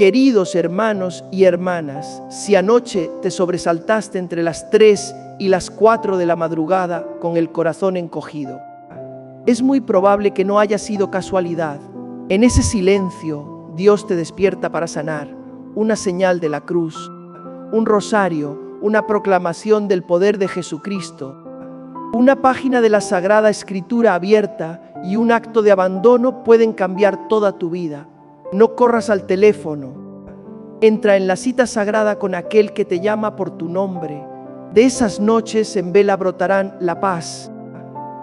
Queridos hermanos y hermanas, si anoche te sobresaltaste entre las 3 y las 4 de la madrugada con el corazón encogido, es muy probable que no haya sido casualidad. En ese silencio, Dios te despierta para sanar, una señal de la cruz, un rosario, una proclamación del poder de Jesucristo, una página de la Sagrada Escritura abierta y un acto de abandono pueden cambiar toda tu vida. No corras al teléfono. Entra en la cita sagrada con aquel que te llama por tu nombre. De esas noches en vela brotarán la paz,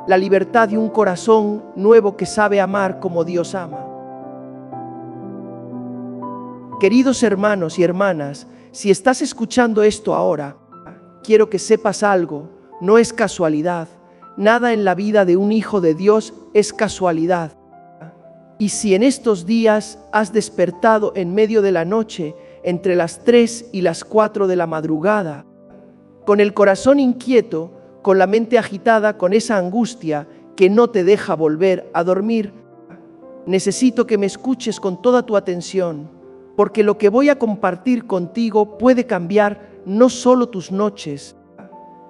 la libertad y un corazón nuevo que sabe amar como Dios ama. Queridos hermanos y hermanas, si estás escuchando esto ahora, quiero que sepas algo, no es casualidad. Nada en la vida de un hijo de Dios es casualidad. Y si en estos días has despertado en medio de la noche, entre las 3 y las 4 de la madrugada, con el corazón inquieto, con la mente agitada, con esa angustia que no te deja volver a dormir, necesito que me escuches con toda tu atención, porque lo que voy a compartir contigo puede cambiar no solo tus noches,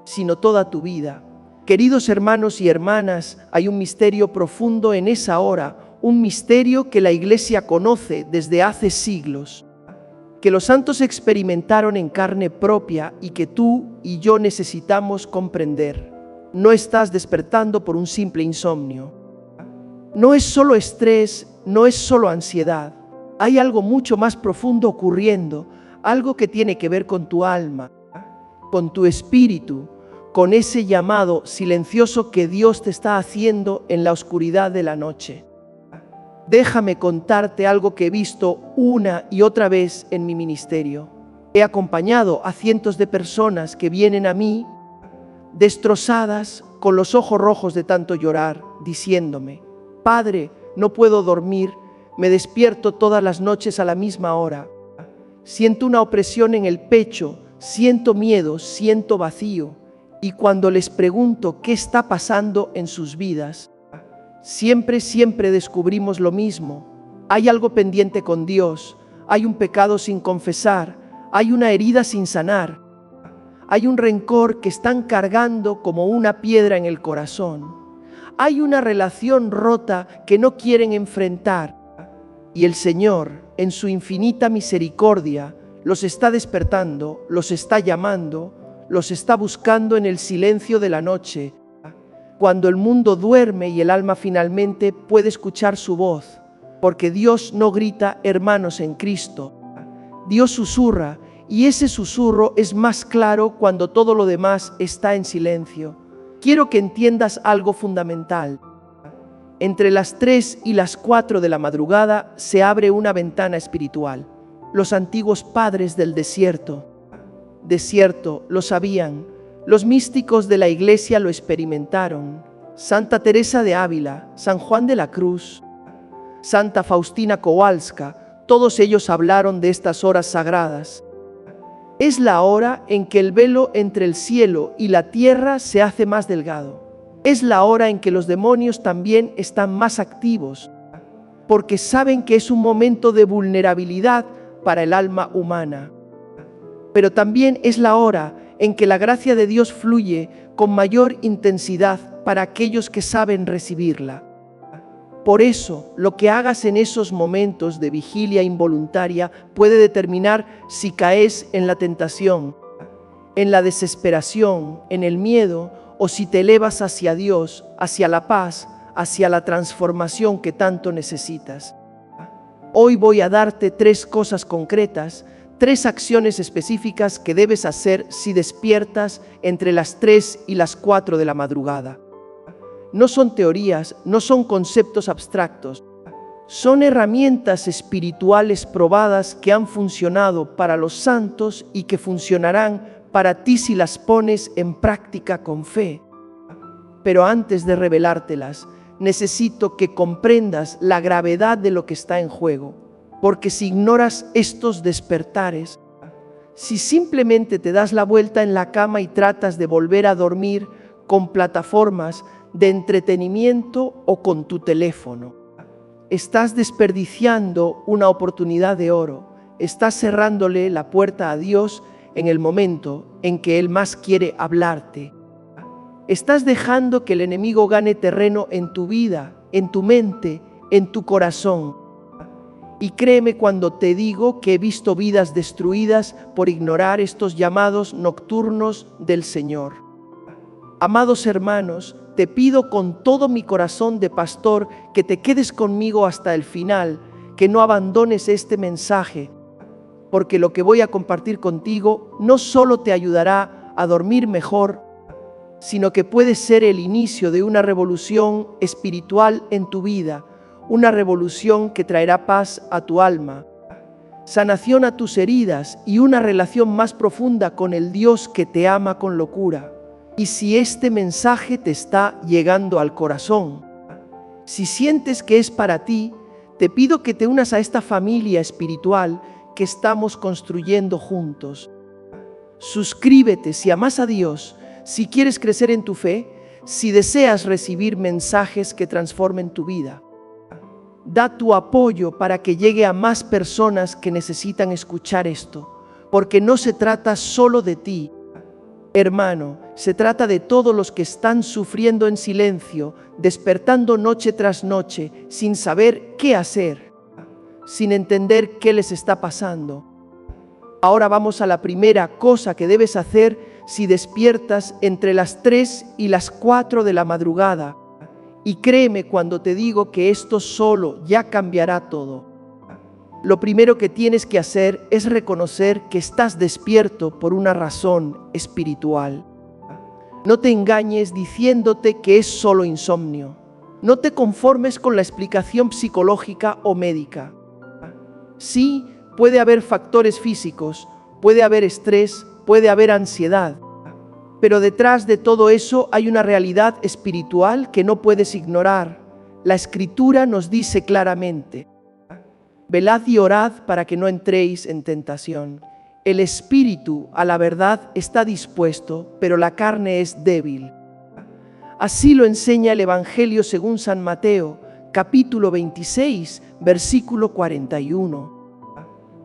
sino toda tu vida. Queridos hermanos y hermanas, hay un misterio profundo en esa hora, un misterio que la Iglesia conoce desde hace siglos, que los santos experimentaron en carne propia y que tú y yo necesitamos comprender. No estás despertando por un simple insomnio. No es solo estrés, no es solo ansiedad. Hay algo mucho más profundo ocurriendo, algo que tiene que ver con tu alma, con tu espíritu, con ese llamado silencioso que Dios te está haciendo en la oscuridad de la noche. Déjame contarte algo que he visto una y otra vez en mi ministerio. He acompañado a cientos de personas que vienen a mí destrozadas, con los ojos rojos de tanto llorar, diciéndome: Padre, no puedo dormir, me despierto todas las noches a la misma hora. Siento una opresión en el pecho, siento miedo, siento vacío. Y cuando les pregunto qué está pasando en sus vidas, siempre descubrimos lo mismo. Hay algo pendiente con Dios, hay un pecado sin confesar, hay una herida sin sanar, hay un rencor que están cargando como una piedra en el corazón, hay una relación rota que no quieren enfrentar. Y el Señor, en su infinita misericordia, los está despertando, los está llamando, los está buscando en el silencio de la noche, cuando el mundo duerme y el alma finalmente puede escuchar su voz, porque Dios no grita hermanos en Cristo, Dios susurra, y ese susurro es más claro cuando todo lo demás está en silencio. Quiero que entiendas algo fundamental. Entre las 3 y las 4 de la madrugada se abre una ventana espiritual. Los antiguos padres del desierto lo sabían. Los místicos de la Iglesia lo experimentaron. Santa Teresa de Ávila, San Juan de la Cruz, Santa Faustina Kowalska, todos ellos hablaron de estas horas sagradas. Es la hora en que el velo entre el cielo y la tierra se hace más delgado. Es la hora en que los demonios también están más activos, porque saben que es un momento de vulnerabilidad para el alma humana. Pero también es la hora en que la gracia de Dios fluye con mayor intensidad para aquellos que saben recibirla. Por eso, lo que hagas en esos momentos de vigilia involuntaria puede determinar si caes en la tentación, en la desesperación, en el miedo, o si te elevas hacia Dios, hacia la paz, hacia la transformación que tanto necesitas. Hoy voy a darte 3 cosas concretas, 3 acciones específicas que debes hacer si despiertas entre las 3 y las 4 de la madrugada. No son teorías, no son conceptos abstractos, son herramientas espirituales probadas que han funcionado para los santos y que funcionarán para ti si las pones en práctica con fe. Pero antes de revelártelas, necesito que comprendas la gravedad de lo que está en juego, porque si ignoras estos despertares, si simplemente te das la vuelta en la cama y tratas de volver a dormir con plataformas de entretenimiento o con tu teléfono, estás desperdiciando una oportunidad de oro. estás cerrándole la puerta a Dios en el momento en que Él más quiere hablarte. Estás dejando que el enemigo gane terreno en tu vida, en tu mente, en tu corazón. Y créeme cuando te digo que he visto vidas destruidas por ignorar estos llamados nocturnos del Señor. Amados hermanos, te pido con todo mi corazón de pastor que te quedes conmigo hasta el final, que no abandones este mensaje, porque lo que voy a compartir contigo no solo te ayudará a dormir mejor, sino que puede ser el inicio de una revolución espiritual en tu vida, una revolución que traerá paz a tu alma, sanación a tus heridas y una relación más profunda con el Dios que te ama con locura. Y si este mensaje te está llegando al corazón, si sientes que es para ti, te pido que te unas a esta familia espiritual que estamos construyendo juntos. Suscríbete si amas a Dios, si quieres crecer en tu fe, si deseas recibir mensajes que transformen tu vida. Da tu apoyo para que llegue a más personas que necesitan escuchar esto, porque no se trata solo de ti, hermano, se trata de todos los que están sufriendo en silencio, despertando noche tras noche, sin saber qué hacer, sin entender qué les está pasando. Ahora vamos a la primera cosa que debes hacer si despiertas entre las 3 y las 4 de la madrugada. Y créeme cuando te digo que esto solo ya cambiará todo. Lo primero que tienes que hacer es reconocer que estás despierto por una razón espiritual. No te engañes diciéndote que es solo insomnio. No te conformes con la explicación psicológica o médica. Sí, puede haber factores físicos, puede haber estrés, puede haber ansiedad. Pero detrás de todo eso hay una realidad espiritual que no puedes ignorar. La Escritura nos dice claramente: velad y orad para que no entréis en tentación. El espíritu, a la verdad, está dispuesto, pero la carne es débil. Así lo enseña el Evangelio según San Mateo, capítulo 26, versículo 41.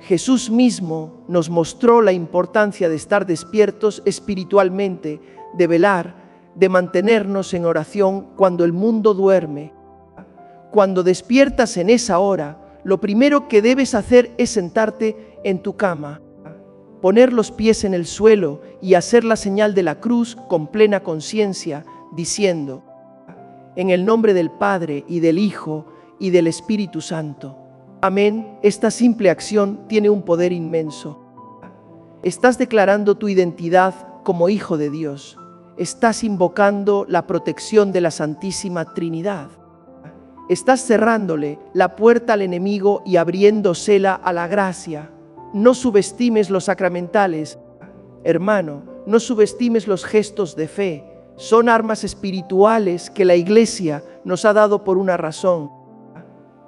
Jesús mismo nos mostró la importancia de estar despiertos espiritualmente, de velar, de mantenernos en oración cuando el mundo duerme. Cuando despiertas en esa hora, lo primero que debes hacer es sentarte en tu cama, poner los pies en el suelo y hacer la señal de la cruz con plena conciencia, diciendo: en el nombre del Padre y del Hijo y del Espíritu Santo. Amén. Esta simple acción tiene un poder inmenso. Estás declarando tu identidad como hijo de Dios. Estás invocando la protección de la Santísima Trinidad. Estás cerrándole la puerta al enemigo y abriéndosela a la gracia. No subestimes los sacramentales. Hermano, no subestimes los gestos de fe. Son armas espirituales que la Iglesia nos ha dado por una razón.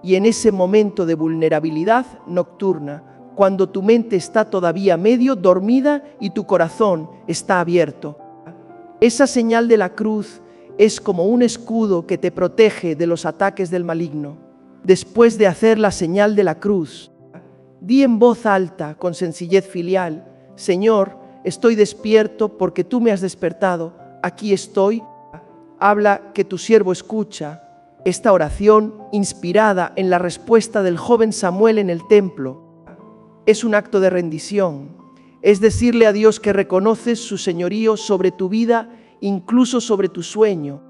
Y en ese momento de vulnerabilidad nocturna, cuando tu mente está todavía medio dormida y tu corazón está abierto, esa señal de la cruz es como un escudo que te protege de los ataques del maligno. Después de hacer la señal de la cruz, di en voz alta, con sencillez filial: Señor, estoy despierto porque tú me has despertado. Aquí estoy. Habla, que tu siervo escucha. Esta oración, inspirada en la respuesta del joven Samuel en el templo, es un acto de rendición. Es decirle a Dios que reconoces su señorío sobre tu vida, incluso sobre tu sueño,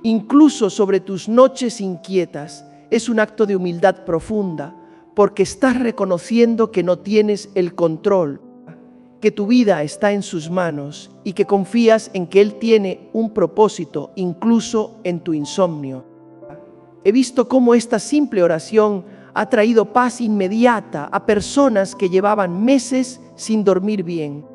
incluso sobre tus noches inquietas. Es un acto de humildad profunda, porque estás reconociendo que no tienes el control, que tu vida está en sus manos y que confías en que Él tiene un propósito, incluso en tu insomnio. He visto cómo esta simple oración ha traído paz inmediata a personas que llevaban meses sin dormir bien.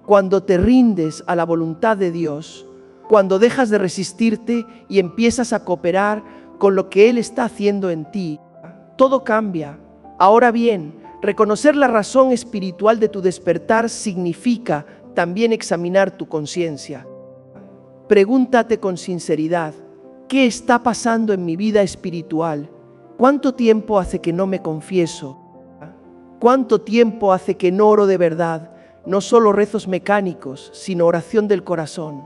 Cuando te rindes a la voluntad de Dios, cuando dejas de resistirte y empiezas a cooperar con lo que Él está haciendo en ti, todo cambia. Ahora bien, reconocer la razón espiritual de tu despertar significa también examinar tu conciencia. Pregúntate con sinceridad: ¿qué está pasando en mi vida espiritual? ¿Cuánto tiempo hace que no me confieso? ¿Cuánto tiempo hace que no oro de verdad? No solo rezos mecánicos, sino oración del corazón.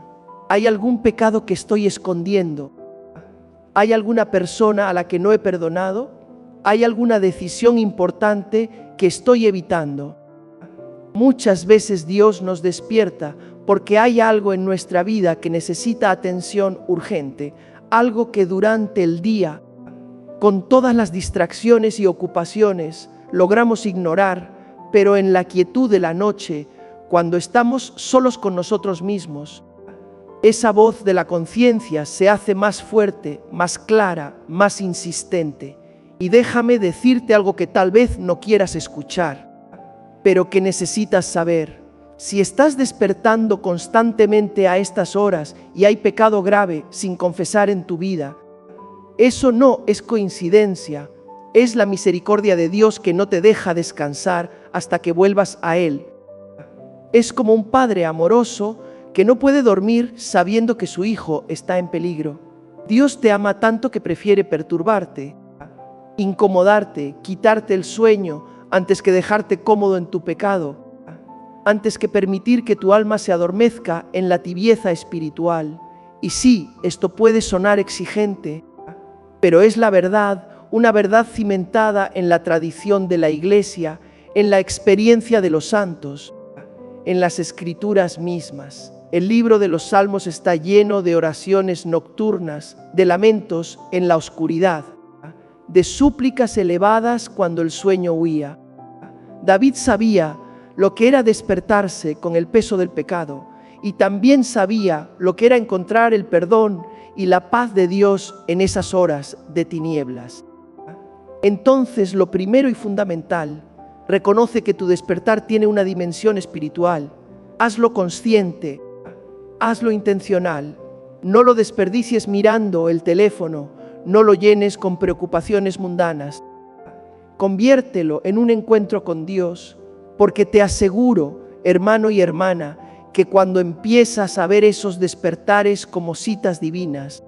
¿Hay algún pecado que estoy escondiendo? ¿Hay alguna persona a la que no he perdonado? ¿Hay alguna decisión importante que estoy evitando? Muchas veces Dios nos despierta porque hay algo en nuestra vida que necesita atención urgente, algo que durante el día, con todas las distracciones y ocupaciones, logramos ignorar, pero en la quietud de la noche, cuando estamos solos con nosotros mismos, esa voz de la conciencia se hace más fuerte, más clara, más insistente. Y déjame decirte algo que tal vez no quieras escuchar, pero que necesitas saber. Si estás despertando constantemente a estas horas y hay pecado grave sin confesar en tu vida, eso no es coincidencia, es la misericordia de Dios que no te deja descansar hasta que vuelvas a Él. Es como un padre amoroso que no puede dormir sabiendo que su hijo está en peligro. Dios te ama tanto que prefiere perturbarte, incomodarte, quitarte el sueño antes que dejarte cómodo en tu pecado, antes que permitir que tu alma se adormezca en la tibieza espiritual. Y sí, esto puede sonar exigente, pero es la verdad, una verdad cimentada en la tradición de la Iglesia, en la experiencia de los santos, en las Escrituras mismas. El libro de los Salmos está lleno de oraciones nocturnas, de lamentos en la oscuridad, de súplicas elevadas cuando el sueño huía. David sabía lo que era despertarse con el peso del pecado y también sabía lo que era encontrar el perdón y la paz de Dios en esas horas de tinieblas. Entonces, lo primero y fundamental, reconoce que tu despertar tiene una dimensión espiritual. Hazlo consciente, hazlo intencional. No lo desperdicies mirando el teléfono, no lo llenes con preocupaciones mundanas. Conviértelo en un encuentro con Dios, porque te aseguro, hermano y hermana, que cuando empiezas a ver esos despertares como citas divinas,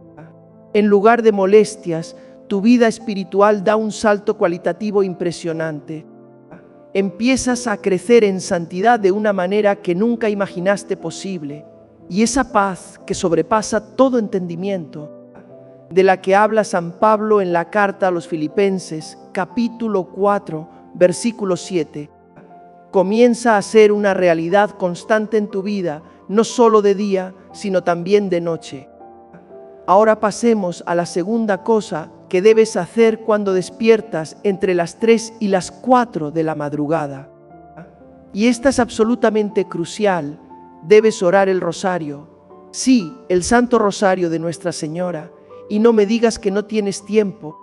en lugar de molestias, tu vida espiritual da un salto cualitativo impresionante. Empiezas a crecer en santidad de una manera que nunca imaginaste posible. Y esa paz que sobrepasa todo entendimiento, de la que habla San Pablo en la carta a los Filipenses, capítulo 4, versículo 7, comienza a ser una realidad constante en tu vida, no solo de día, sino también de noche. Ahora pasemos a la segunda cosa que debes hacer cuando despiertas entre las 3 y las 4 de la madrugada. Y esta es absolutamente crucial. Debes orar el rosario. Sí, el Santo Rosario de Nuestra Señora. Y no me digas que no tienes tiempo,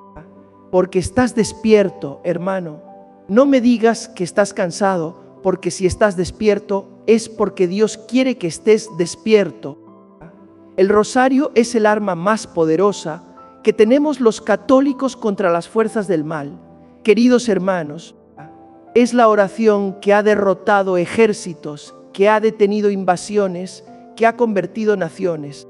porque estás despierto, hermano. No me digas que estás cansado, porque si estás despierto es porque Dios quiere que estés despierto. El rosario es el arma más poderosa que tenemos los católicos contra las fuerzas del mal. Queridos hermanos, es la oración que ha derrotado ejércitos, que ha detenido invasiones, que ha convertido naciones.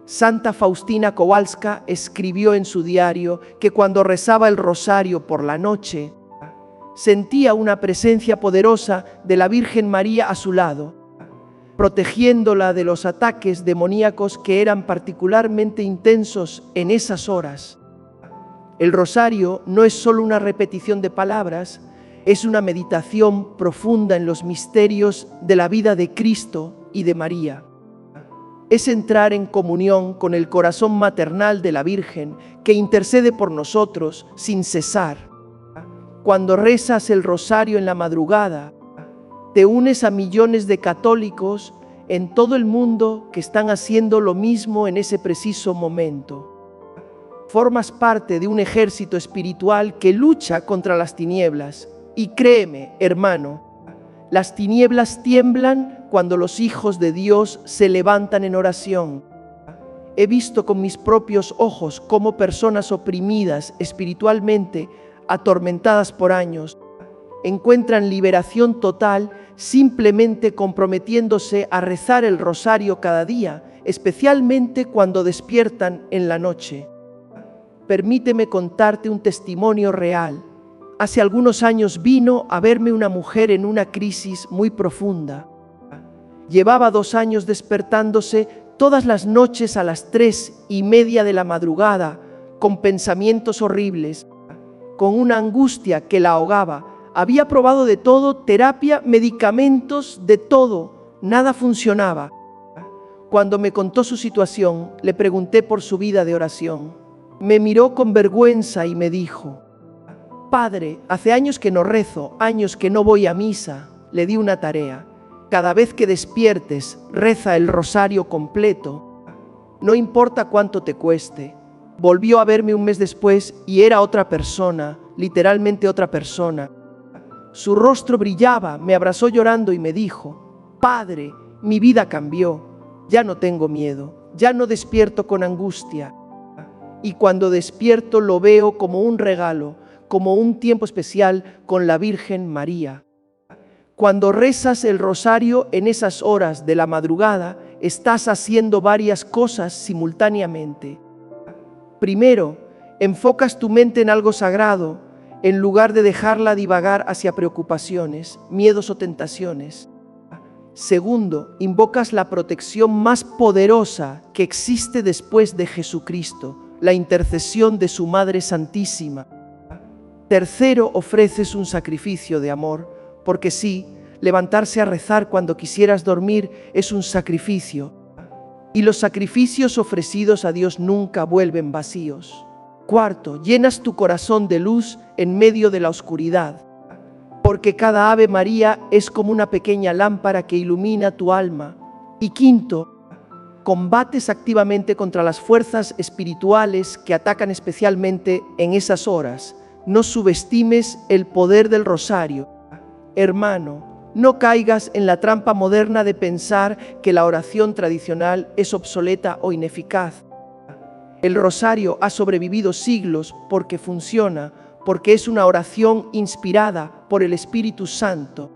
Santa Faustina Kowalska escribió en su diario que cuando rezaba el rosario por la noche, sentía una presencia poderosa de la Virgen María a su lado, protegiéndola de los ataques demoníacos que eran particularmente intensos en esas horas. El rosario no es solo una repetición de palabras, es una meditación profunda en los misterios de la vida de Cristo y de María. Es entrar en comunión con el corazón maternal de la Virgen que intercede por nosotros sin cesar. Cuando rezas el rosario en la madrugada, te unes a millones de católicos en todo el mundo que están haciendo lo mismo en ese preciso momento. Formas parte de un ejército espiritual que lucha contra las tinieblas. Y créeme, hermano, las tinieblas tiemblan cuando los hijos de Dios se levantan en oración. He visto con mis propios ojos cómo personas oprimidas espiritualmente, atormentadas por años, encuentran liberación total simplemente comprometiéndose a rezar el rosario cada día, especialmente cuando despiertan en la noche. Permíteme contarte un testimonio real. Hace algunos años vino a verme una mujer en una crisis muy profunda. Llevaba 2 años despertándose todas las noches a las 3:30 de la madrugada, con pensamientos horribles, con una angustia que la ahogaba. Había probado de todo, terapia, medicamentos, de todo. Nada funcionaba. Cuando me contó su situación, le pregunté por su vida de oración. Me miró con vergüenza y me dijo: Padre, hace años que no rezo, años que no voy a misa. Le di una tarea. Cada vez que despiertes, reza el rosario completo. No importa cuánto te cueste. Volvió a verme un mes después y era otra persona, literalmente otra persona. Su rostro brillaba, me abrazó llorando y me dijo: Padre, mi vida cambió. Ya no tengo miedo, ya no despierto con angustia. Y cuando despierto lo veo como un regalo, como un tiempo especial con la Virgen María. Cuando rezas el rosario en esas horas de la madrugada, estás haciendo varias cosas simultáneamente. Primero, enfocas tu mente en algo sagrado, en lugar de dejarla divagar hacia preocupaciones, miedos o tentaciones. Segundo, invocas la protección más poderosa que existe después de Jesucristo, la intercesión de su Madre Santísima. Tercero, ofreces un sacrificio de amor, porque sí, levantarse a rezar cuando quisieras dormir es un sacrificio, y los sacrificios ofrecidos a Dios nunca vuelven vacíos. Cuarto, llenas tu corazón de luz en medio de la oscuridad, porque cada Ave María es como una pequeña lámpara que ilumina tu alma. Y quinto, combates activamente contra las fuerzas espirituales que atacan especialmente en esas horas. No subestimes el poder del rosario. Hermano, no caigas en la trampa moderna de pensar que la oración tradicional es obsoleta o ineficaz. El rosario ha sobrevivido siglos porque funciona, porque es una oración inspirada por el Espíritu Santo,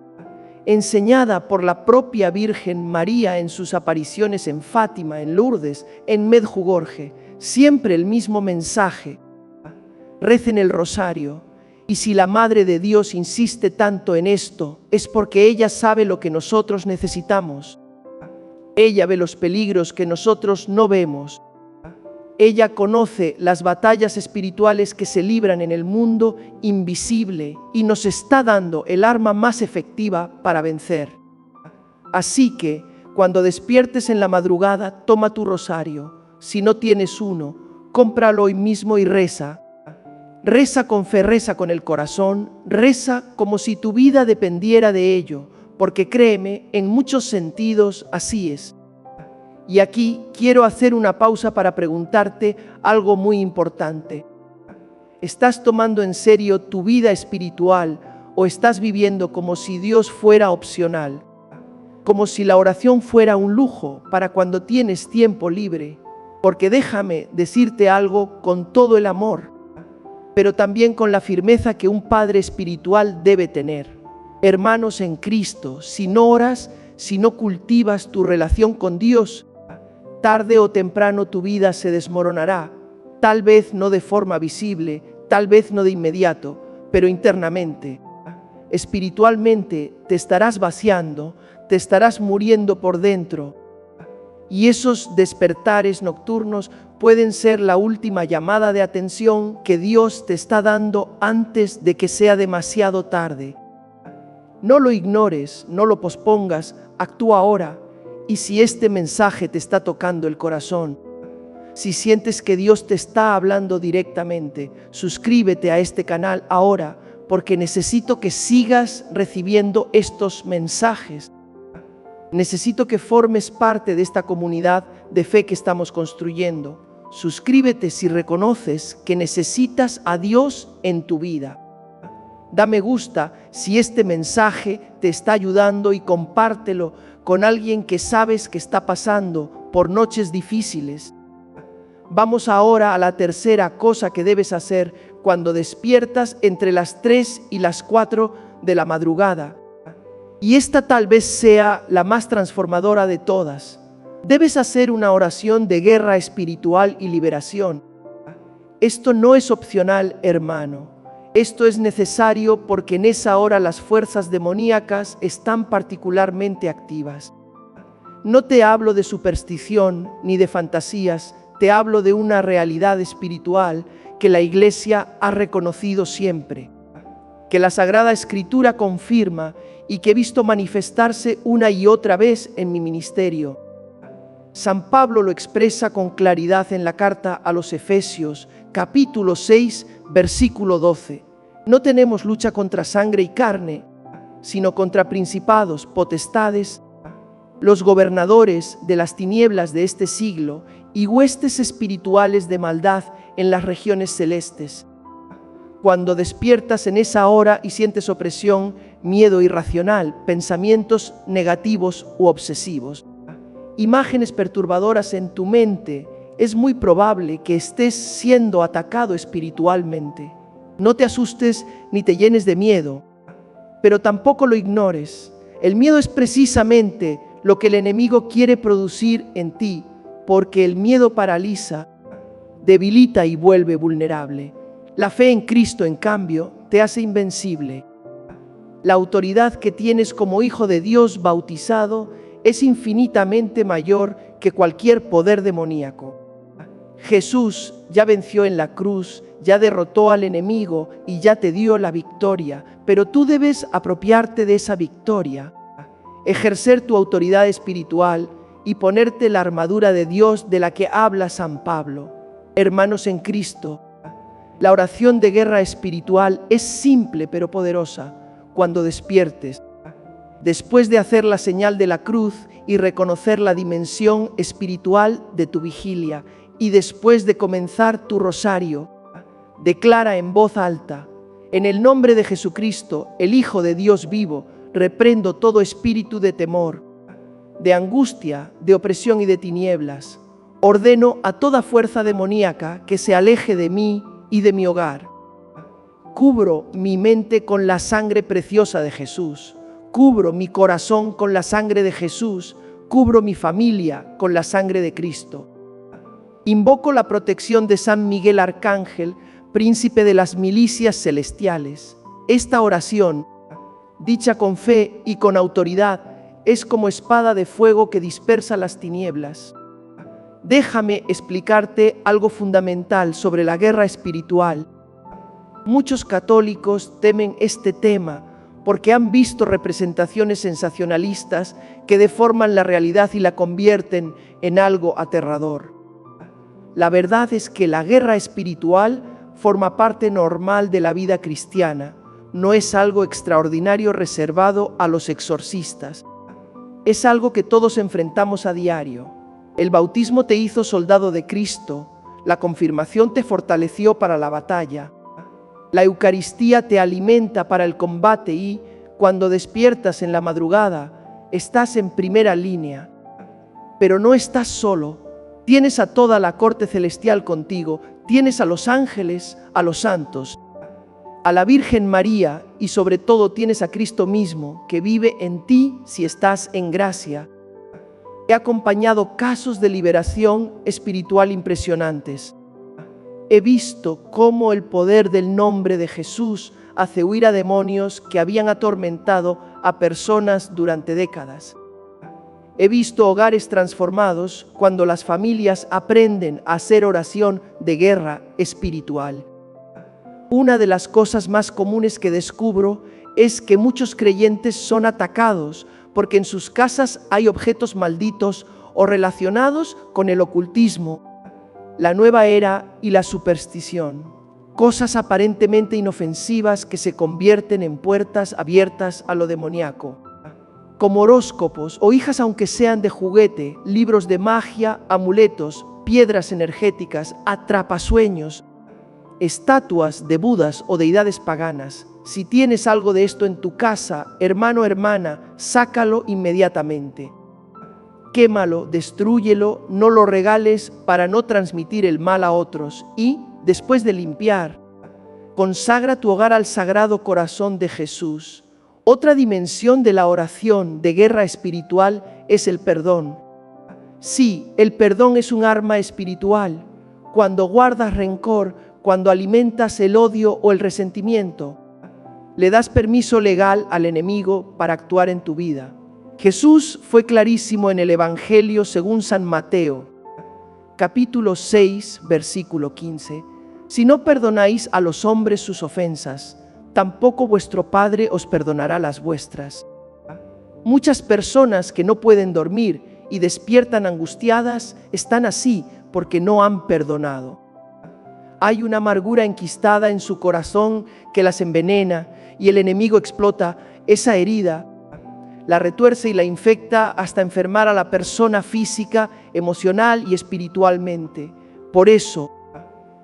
enseñada por la propia Virgen María en sus apariciones en Fátima, en Lourdes, en Medjugorje. Siempre el mismo mensaje. Recen el rosario, y si la Madre de Dios insiste tanto en esto, es porque ella sabe lo que nosotros necesitamos. Ella ve los peligros que nosotros no vemos. Ella conoce las batallas espirituales que se libran en el mundo invisible y nos está dando el arma más efectiva para vencer. Así que, cuando despiertes en la madrugada, toma tu rosario. Si no tienes uno, cómpralo hoy mismo y reza. Reza con fe, reza con el corazón, reza como si tu vida dependiera de ello, porque créeme, en muchos sentidos así es. Y aquí quiero hacer una pausa para preguntarte algo muy importante. ¿Estás tomando en serio tu vida espiritual o estás viviendo como si Dios fuera opcional? Como si la oración fuera un lujo para cuando tienes tiempo libre. Porque déjame decirte algo con todo el amor, pero también con la firmeza que un padre espiritual debe tener. Hermanos en Cristo, si no oras, si no cultivas tu relación con Dios, tarde o temprano tu vida se desmoronará, tal vez no de forma visible, tal vez no de inmediato, pero internamente. Espiritualmente te estarás vaciando, te estarás muriendo por dentro. Y esos despertares nocturnos pueden ser la última llamada de atención que Dios te está dando antes de que sea demasiado tarde. No lo ignores, no lo pospongas, actúa ahora. Y si este mensaje te está tocando el corazón, si sientes que Dios te está hablando directamente, suscríbete a este canal ahora, porque necesito que sigas recibiendo estos mensajes. Necesito que formes parte de esta comunidad de fe que estamos construyendo. Suscríbete si reconoces que necesitas a Dios en tu vida. Da me gusta si este mensaje te está ayudando y compártelo con alguien que sabes que está pasando por noches difíciles. Vamos ahora a la tercera cosa que debes hacer cuando despiertas entre las 3 y las 4 de la madrugada. Y esta tal vez sea la más transformadora de todas. Debes hacer una oración de guerra espiritual y liberación. Esto no es opcional, hermano. Esto es necesario porque en esa hora las fuerzas demoníacas están particularmente activas. No te hablo de superstición ni de fantasías, te hablo de una realidad espiritual que la Iglesia ha reconocido siempre, que la Sagrada Escritura confirma y que he visto manifestarse una y otra vez en mi ministerio. San Pablo lo expresa con claridad en la carta a los Efesios, capítulo 6, versículo 12. No tenemos lucha contra sangre y carne, sino contra principados, potestades, los gobernadores de las tinieblas de este siglo y huestes espirituales de maldad en las regiones celestes. Cuando despiertas en esa hora y sientes opresión, miedo irracional, pensamientos negativos u obsesivos, imágenes perturbadoras en tu mente, es muy probable que estés siendo atacado espiritualmente. No te asustes ni te llenes de miedo, pero tampoco lo ignores. El miedo es precisamente lo que el enemigo quiere producir en ti, porque el miedo paraliza, debilita y vuelve vulnerable. La fe en Cristo, en cambio, te hace invencible. La autoridad que tienes como hijo de Dios bautizado es infinitamente mayor que cualquier poder demoníaco. Jesús ya venció en la cruz, ya derrotó al enemigo y ya te dio la victoria, pero tú debes apropiarte de esa victoria, ejercer tu autoridad espiritual y ponerte la armadura de Dios de la que habla San Pablo. Hermanos en Cristo, la oración de guerra espiritual es simple pero poderosa. Cuando despiertes, después de hacer la señal de la cruz y reconocer la dimensión espiritual de tu vigilia, y después de comenzar tu rosario, declara en voz alta: en el nombre de Jesucristo, el Hijo de Dios vivo, reprendo todo espíritu de temor, de angustia, de opresión y de tinieblas. Ordeno a toda fuerza demoníaca que se aleje de mí y de mi hogar. Cubro mi mente con la sangre preciosa de Jesús. Cubro mi corazón con la sangre de Jesús. Cubro mi familia con la sangre de Cristo. Invoco la protección de San Miguel Arcángel, príncipe de las milicias celestiales. Esta oración, dicha con fe y con autoridad, es como espada de fuego que dispersa las tinieblas. Déjame explicarte algo fundamental sobre la guerra espiritual. Muchos católicos temen este tema porque han visto representaciones sensacionalistas que deforman la realidad y la convierten en algo aterrador. La verdad es que la guerra espiritual forma parte normal de la vida cristiana, no es algo extraordinario reservado a los exorcistas. Es algo que todos enfrentamos a diario. El bautismo te hizo soldado de Cristo, la confirmación te fortaleció para la batalla. La Eucaristía te alimenta para el combate y, cuando despiertas en la madrugada, estás en primera línea. Pero no estás solo. Tienes a toda la corte celestial contigo, tienes a los ángeles, a los santos, a la Virgen María y sobre todo tienes a Cristo mismo que vive en ti si estás en gracia. He acompañado casos de liberación espiritual impresionantes. He visto cómo el poder del nombre de Jesús hace huir a demonios que habían atormentado a personas durante décadas. He visto hogares transformados cuando las familias aprenden a hacer oración de guerra espiritual. Una de las cosas más comunes que descubro es que muchos creyentes son atacados porque en sus casas hay objetos malditos o relacionados con el ocultismo, la nueva era y la superstición. Cosas aparentemente inofensivas que se convierten en puertas abiertas a lo demoníaco. Como horóscopos o hijas aunque sean de juguete, libros de magia, amuletos, piedras energéticas, atrapasueños, estatuas de budas o deidades paganas. Si tienes algo de esto en tu casa, hermano o hermana, sácalo inmediatamente. Quémalo, destrúyelo, no lo regales para no transmitir el mal a otros y, después de limpiar, consagra tu hogar al Sagrado Corazón de Jesús. Otra dimensión de la oración de guerra espiritual es el perdón. Sí, el perdón es un arma espiritual. Cuando guardas rencor, cuando alimentas el odio o el resentimiento, le das permiso legal al enemigo para actuar en tu vida. Jesús fue clarísimo en el Evangelio según San Mateo, capítulo 6, versículo 15. Si no perdonáis a los hombres sus ofensas, tampoco vuestro Padre os perdonará las vuestras. Muchas personas que no pueden dormir y despiertan angustiadas están así porque no han perdonado. Hay una amargura enquistada en su corazón que las envenena y el enemigo explota esa herida, la retuerce y la infecta hasta enfermar a la persona física, emocional y espiritualmente. Por eso,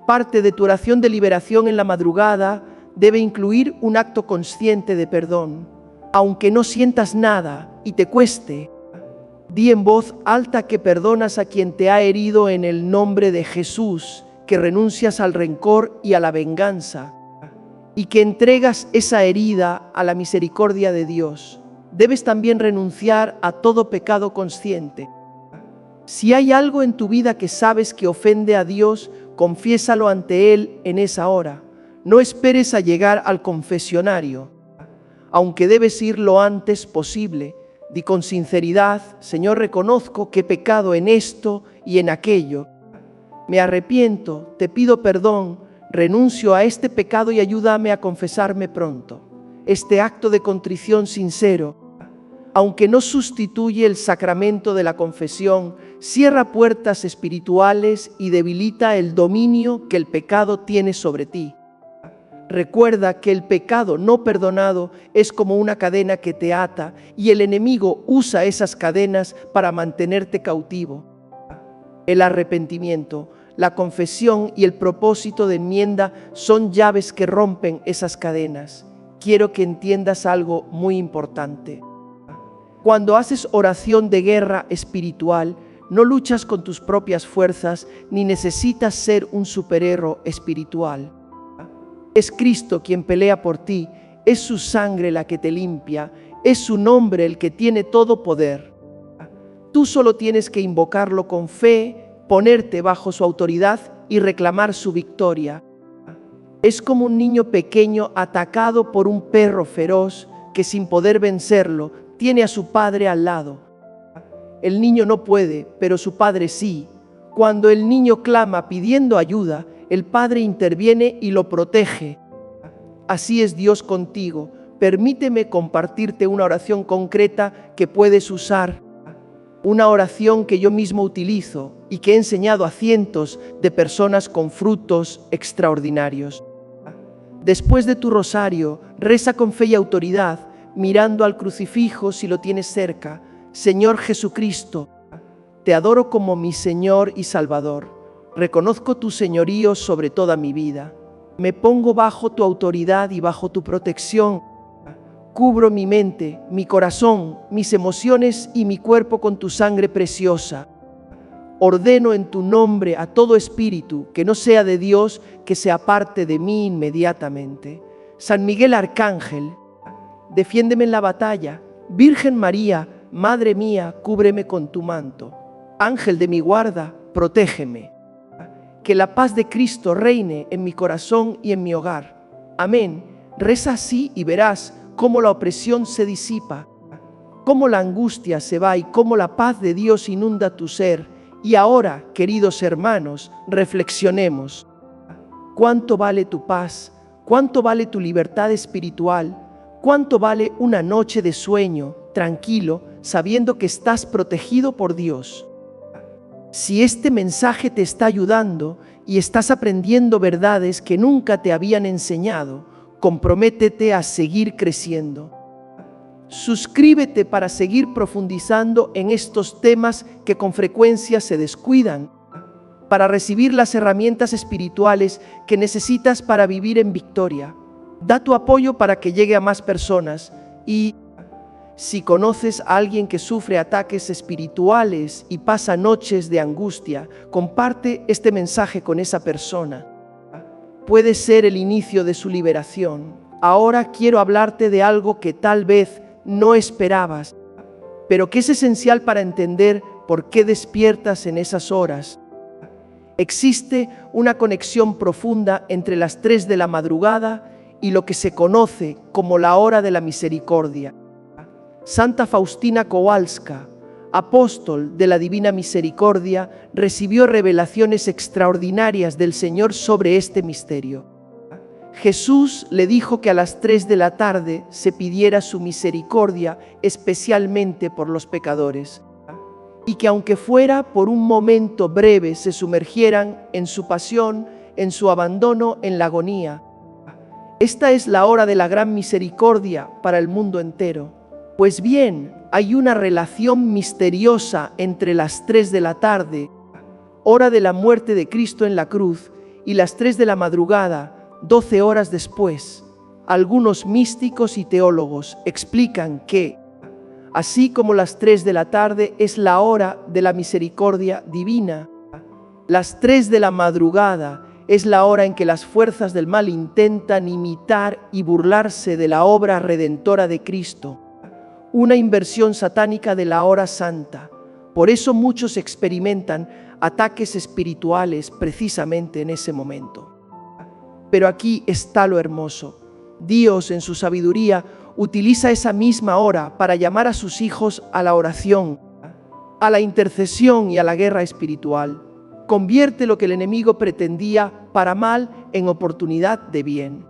parte de tu oración de liberación en la madrugada debe incluir un acto consciente de perdón. Aunque no sientas nada y te cueste, di en voz alta que perdonas a quien te ha herido en el nombre de Jesús, que renuncias al rencor y a la venganza, y que entregas esa herida a la misericordia de Dios. Debes también renunciar a todo pecado consciente. Si hay algo en tu vida que sabes que ofende a Dios, confiésalo ante Él en esa hora. No esperes a llegar al confesionario. Aunque debes ir lo antes posible, di con sinceridad: Señor, reconozco que he pecado en esto y en aquello. Me arrepiento, te pido perdón, renuncio a este pecado y ayúdame a confesarme pronto. Este acto de contrición sincero, aunque no sustituye el sacramento de la confesión, cierra puertas espirituales y debilita el dominio que el pecado tiene sobre ti. Recuerda que el pecado no perdonado es como una cadena que te ata y el enemigo usa esas cadenas para mantenerte cautivo. El arrepentimiento, la confesión y el propósito de enmienda son llaves que rompen esas cadenas. Quiero que entiendas algo muy importante. Cuando haces oración de guerra espiritual, no luchas con tus propias fuerzas ni necesitas ser un superhéroe espiritual. Es Cristo quien pelea por ti, es su sangre la que te limpia, es su nombre el que tiene todo poder. Tú solo tienes que invocarlo con fe, ponerte bajo su autoridad y reclamar su victoria. Es como un niño pequeño atacado por un perro feroz que, sin poder vencerlo, tiene a su padre al lado. El niño no puede, pero su padre sí. Cuando el niño clama pidiendo ayuda, el Padre interviene y lo protege. Así es Dios contigo. Permíteme compartirte una oración concreta que puedes usar. Una oración que yo mismo utilizo y que he enseñado a cientos de personas con frutos extraordinarios. Después de tu rosario, reza con fe y autoridad, mirando al crucifijo si lo tienes cerca. Señor Jesucristo, te adoro como mi Señor y Salvador. Reconozco tu señorío sobre toda mi vida. Me pongo bajo tu autoridad y bajo tu protección. Cubro mi mente, mi corazón, mis emociones y mi cuerpo con tu sangre preciosa. Ordeno en tu nombre a todo espíritu que no sea de Dios que se aparte de mí inmediatamente. San Miguel Arcángel, defiéndeme en la batalla. Virgen María, Madre mía, cúbreme con tu manto. Ángel de mi guarda, protégeme. Que la paz de Cristo reine en mi corazón y en mi hogar. Amén. Reza así y verás cómo la opresión se disipa, cómo la angustia se va y cómo la paz de Dios inunda tu ser. Y ahora, queridos hermanos, reflexionemos. ¿Cuánto vale tu paz? ¿Cuánto vale tu libertad espiritual? ¿Cuánto vale una noche de sueño tranquilo, sabiendo que estás protegido por Dios? Si este mensaje te está ayudando y estás aprendiendo verdades que nunca te habían enseñado, comprométete a seguir creciendo. Suscríbete para seguir profundizando en estos temas que con frecuencia se descuidan, para recibir las herramientas espirituales que necesitas para vivir en victoria. Da tu apoyo para que llegue a más personas y si conoces a alguien que sufre ataques espirituales y pasa noches de angustia, comparte este mensaje con esa persona. Puede ser el inicio de su liberación. Ahora quiero hablarte de algo que tal vez no esperabas, pero que es esencial para entender por qué despiertas en esas horas. Existe una conexión profunda entre las 3 de la madrugada y lo que se conoce como la hora de la misericordia. Santa Faustina Kowalska, apóstol de la Divina Misericordia, recibió revelaciones extraordinarias del Señor sobre este misterio. Jesús le dijo que a las 3 de la tarde se pidiera su misericordia, especialmente por los pecadores, y que aunque fuera por un momento breve se sumergieran en su pasión, en su abandono, en la agonía. Esta es la hora de la gran misericordia para el mundo entero. Pues bien, hay una relación misteriosa entre las 3 de la tarde, hora de la muerte de Cristo en la cruz, y las 3 de la madrugada, 12 horas después. Algunos místicos y teólogos explican que, así como las 3 de la tarde es la hora de la misericordia divina, las 3 de la madrugada es la hora en que las fuerzas del mal intentan imitar y burlarse de la obra redentora de Cristo, una inversión satánica de la hora santa. Por eso muchos experimentan ataques espirituales precisamente en ese momento. Pero aquí está lo hermoso. Dios, en su sabiduría, utiliza esa misma hora para llamar a sus hijos a la oración, a la intercesión y a la guerra espiritual. Convierte lo que el enemigo pretendía para mal en oportunidad de bien.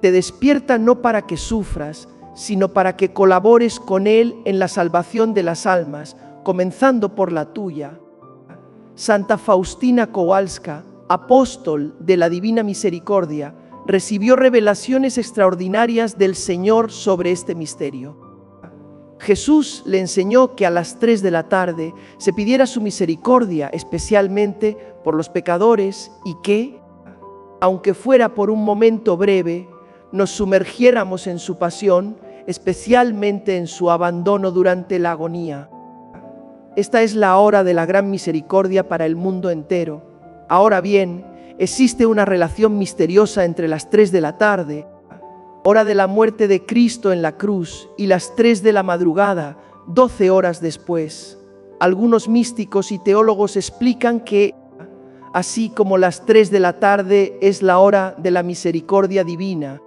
Te despierta no para que sufras, sino para que colabores con Él en la salvación de las almas, comenzando por la tuya. Santa Faustina Kowalska, apóstol de la Divina Misericordia, recibió revelaciones extraordinarias del Señor sobre este misterio. Jesús le enseñó que a las 3 de la tarde se pidiera su misericordia, especialmente por los pecadores, y que, aunque fuera por un momento breve, nos sumergiéramos en su pasión, especialmente en su abandono durante la agonía. Esta es la hora de la gran misericordia para el mundo entero. Ahora bien, existe una relación misteriosa entre las 3 de la tarde, hora de la muerte de Cristo en la cruz, y las 3 de la madrugada, 12 horas después. Algunos místicos y teólogos explican que, así como las 3 de la tarde es la hora de la misericordia divina,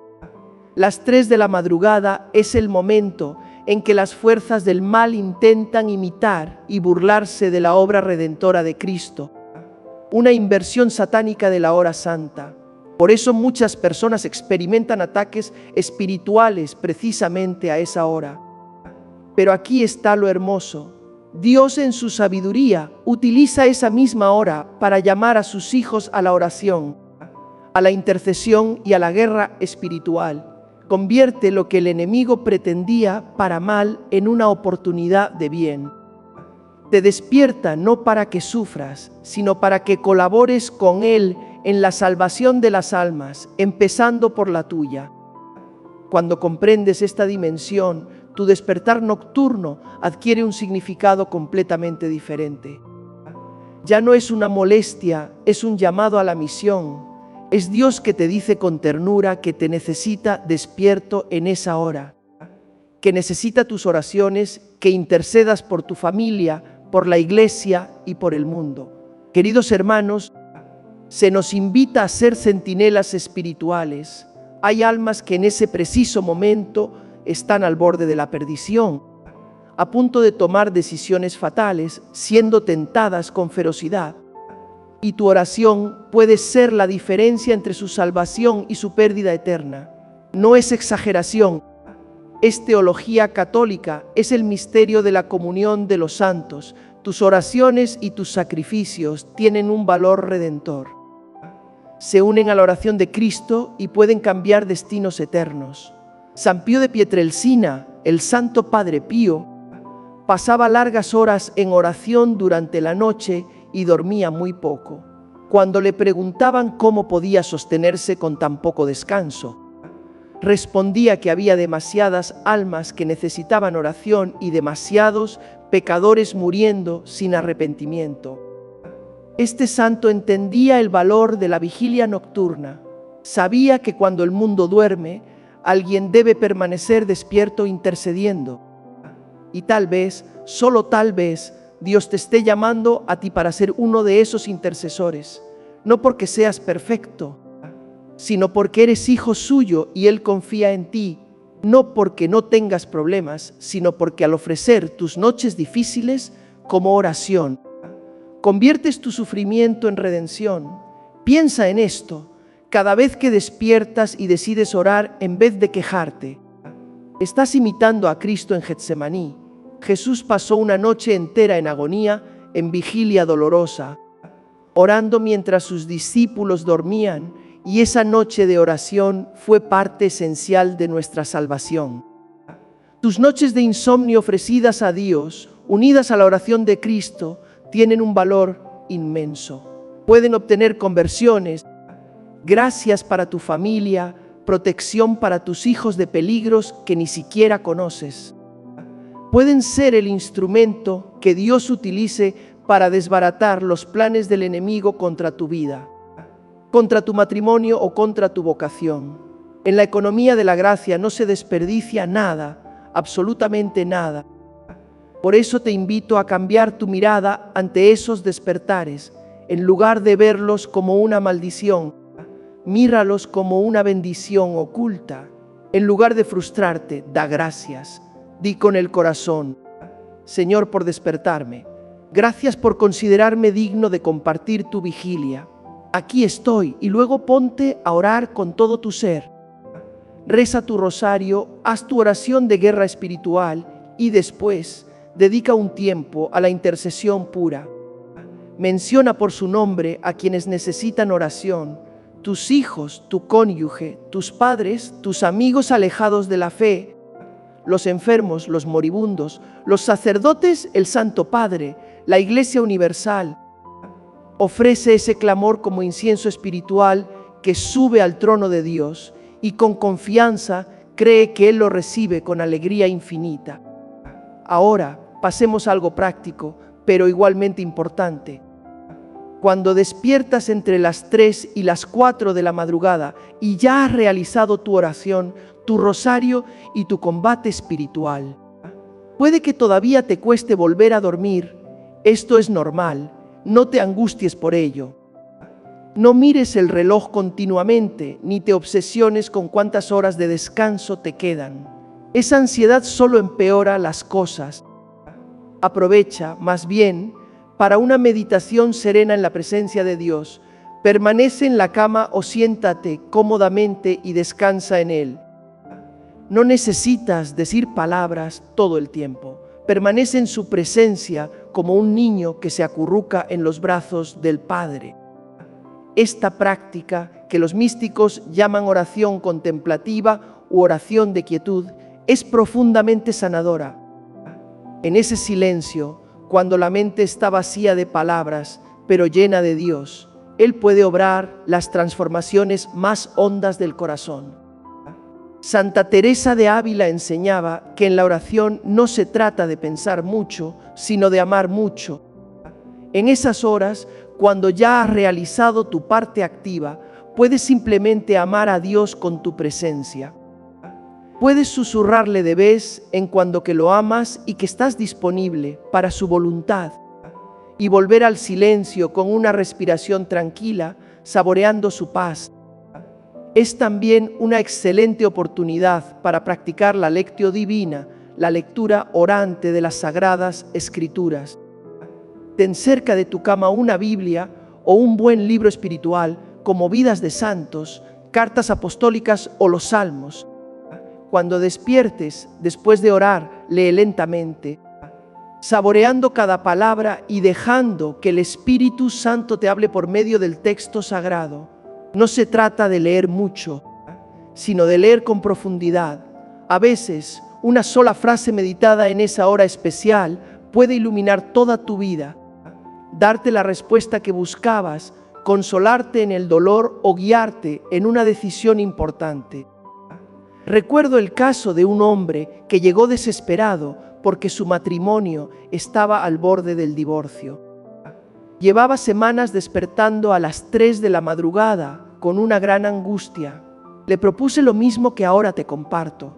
las 3 de la madrugada es el momento en que las fuerzas del mal intentan imitar y burlarse de la obra redentora de Cristo, una inversión satánica de la hora santa. Por eso muchas personas experimentan ataques espirituales precisamente a esa hora. Pero aquí está lo hermoso. Dios en su sabiduría utiliza esa misma hora para llamar a sus hijos a la oración, a la intercesión y a la guerra espiritual. Convierte lo que el enemigo pretendía para mal en una oportunidad de bien. Te despierta no para que sufras, sino para que colabores con Él en la salvación de las almas, empezando por la tuya. Cuando comprendes esta dimensión, tu despertar nocturno adquiere un significado completamente diferente. Ya no es una molestia, es un llamado a la misión. Es Dios que te dice con ternura que te necesita despierto en esa hora, que necesita tus oraciones, que intercedas por tu familia, por la iglesia y por el mundo. Queridos hermanos, se nos invita a ser centinelas espirituales. Hay almas que en ese preciso momento están al borde de la perdición, a punto de tomar decisiones fatales, siendo tentadas con ferocidad. Y tu oración puede ser la diferencia entre su salvación y su pérdida eterna. No es exageración, es teología católica, es el misterio de la comunión de los santos. Tus oraciones y tus sacrificios tienen un valor redentor. Se unen a la oración de Cristo y pueden cambiar destinos eternos. San Pío de Pietrelcina, el Santo Padre Pío, pasaba largas horas en oración durante la noche y dormía muy poco. Cuando le preguntaban cómo podía sostenerse con tan poco descanso, respondía que había demasiadas almas que necesitaban oración y demasiados pecadores muriendo sin arrepentimiento. Este santo entendía el valor de la vigilia nocturna. Sabía que cuando el mundo duerme, alguien debe permanecer despierto intercediendo. Y tal vez, solo tal vez, Dios te esté llamando a ti para ser uno de esos intercesores, no porque seas perfecto, sino porque eres hijo suyo y Él confía en ti, no porque no tengas problemas, sino porque al ofrecer tus noches difíciles como oración, conviertes tu sufrimiento en redención. Piensa en esto cada vez que despiertas y decides orar en vez de quejarte. Estás imitando a Cristo en Getsemaní. Jesús pasó una noche entera en agonía, en vigilia dolorosa, orando mientras sus discípulos dormían, y esa noche de oración fue parte esencial de nuestra salvación. Tus noches de insomnio ofrecidas a Dios, unidas a la oración de Cristo, tienen un valor inmenso. Pueden obtener conversiones, gracias para tu familia, protección para tus hijos de peligros que ni siquiera conoces. Pueden ser el instrumento que Dios utilice para desbaratar los planes del enemigo contra tu vida, contra tu matrimonio o contra tu vocación. En la economía de la gracia no se desperdicia nada, absolutamente nada. Por eso te invito a cambiar tu mirada ante esos despertares. En lugar de verlos como una maldición, míralos como una bendición oculta. En lugar de frustrarte, da gracias. Di con el corazón: Señor, por despertarme. Gracias por considerarme digno de compartir tu vigilia. Aquí estoy, y luego ponte a orar con todo tu ser. Reza tu rosario, haz tu oración de guerra espiritual y después dedica un tiempo a la intercesión pura. Menciona por su nombre a quienes necesitan oración: tus hijos, tu cónyuge, tus padres, tus amigos alejados de la fe, los enfermos, los moribundos, los sacerdotes, el Santo Padre, la Iglesia Universal. Ofrece ese clamor como incienso espiritual que sube al trono de Dios y con confianza cree que Él lo recibe con alegría infinita. Ahora pasemos a algo práctico, pero igualmente importante. Cuando despiertas entre las 3 y las 4 de la madrugada y ya has realizado tu oración, tu rosario y tu combate espiritual, puede que todavía te cueste volver a dormir. Esto es normal, no te angusties por ello. No mires el reloj continuamente, ni te obsesiones con cuántas horas de descanso te quedan. Esa ansiedad solo empeora las cosas. Aprovecha, más bien, para una meditación serena en la presencia de Dios. Permanece en la cama o siéntate cómodamente y descansa en Él. No necesitas decir palabras todo el tiempo. Permanece en su presencia como un niño que se acurruca en los brazos del Padre. Esta práctica, que los místicos llaman oración contemplativa u oración de quietud, es profundamente sanadora. En ese silencio, cuando la mente está vacía de palabras, pero llena de Dios, Él puede obrar las transformaciones más hondas del corazón. Santa Teresa de Ávila enseñaba que en la oración no se trata de pensar mucho, sino de amar mucho. En esas horas, cuando ya has realizado tu parte activa, puedes simplemente amar a Dios con tu presencia. Puedes susurrarle de vez en cuando que lo amas y que estás disponible para su voluntad, y volver al silencio con una respiración tranquila, saboreando su paz. Es también una excelente oportunidad para practicar la lectio divina, la lectura orante de las Sagradas Escrituras. Ten cerca de tu cama una Biblia o un buen libro espiritual como Vidas de Santos, Cartas Apostólicas o los Salmos. Cuando despiertes, después de orar, lee lentamente, saboreando cada palabra y dejando que el Espíritu Santo te hable por medio del texto sagrado. No se trata de leer mucho, sino de leer con profundidad. A veces, una sola frase meditada en esa hora especial puede iluminar toda tu vida, darte la respuesta que buscabas, consolarte en el dolor o guiarte en una decisión importante. Recuerdo el caso de un hombre que llegó desesperado porque su matrimonio estaba al borde del divorcio. Llevaba semanas despertando a las 3 de la madrugada con una gran angustia. Le propuse lo mismo que ahora te comparto: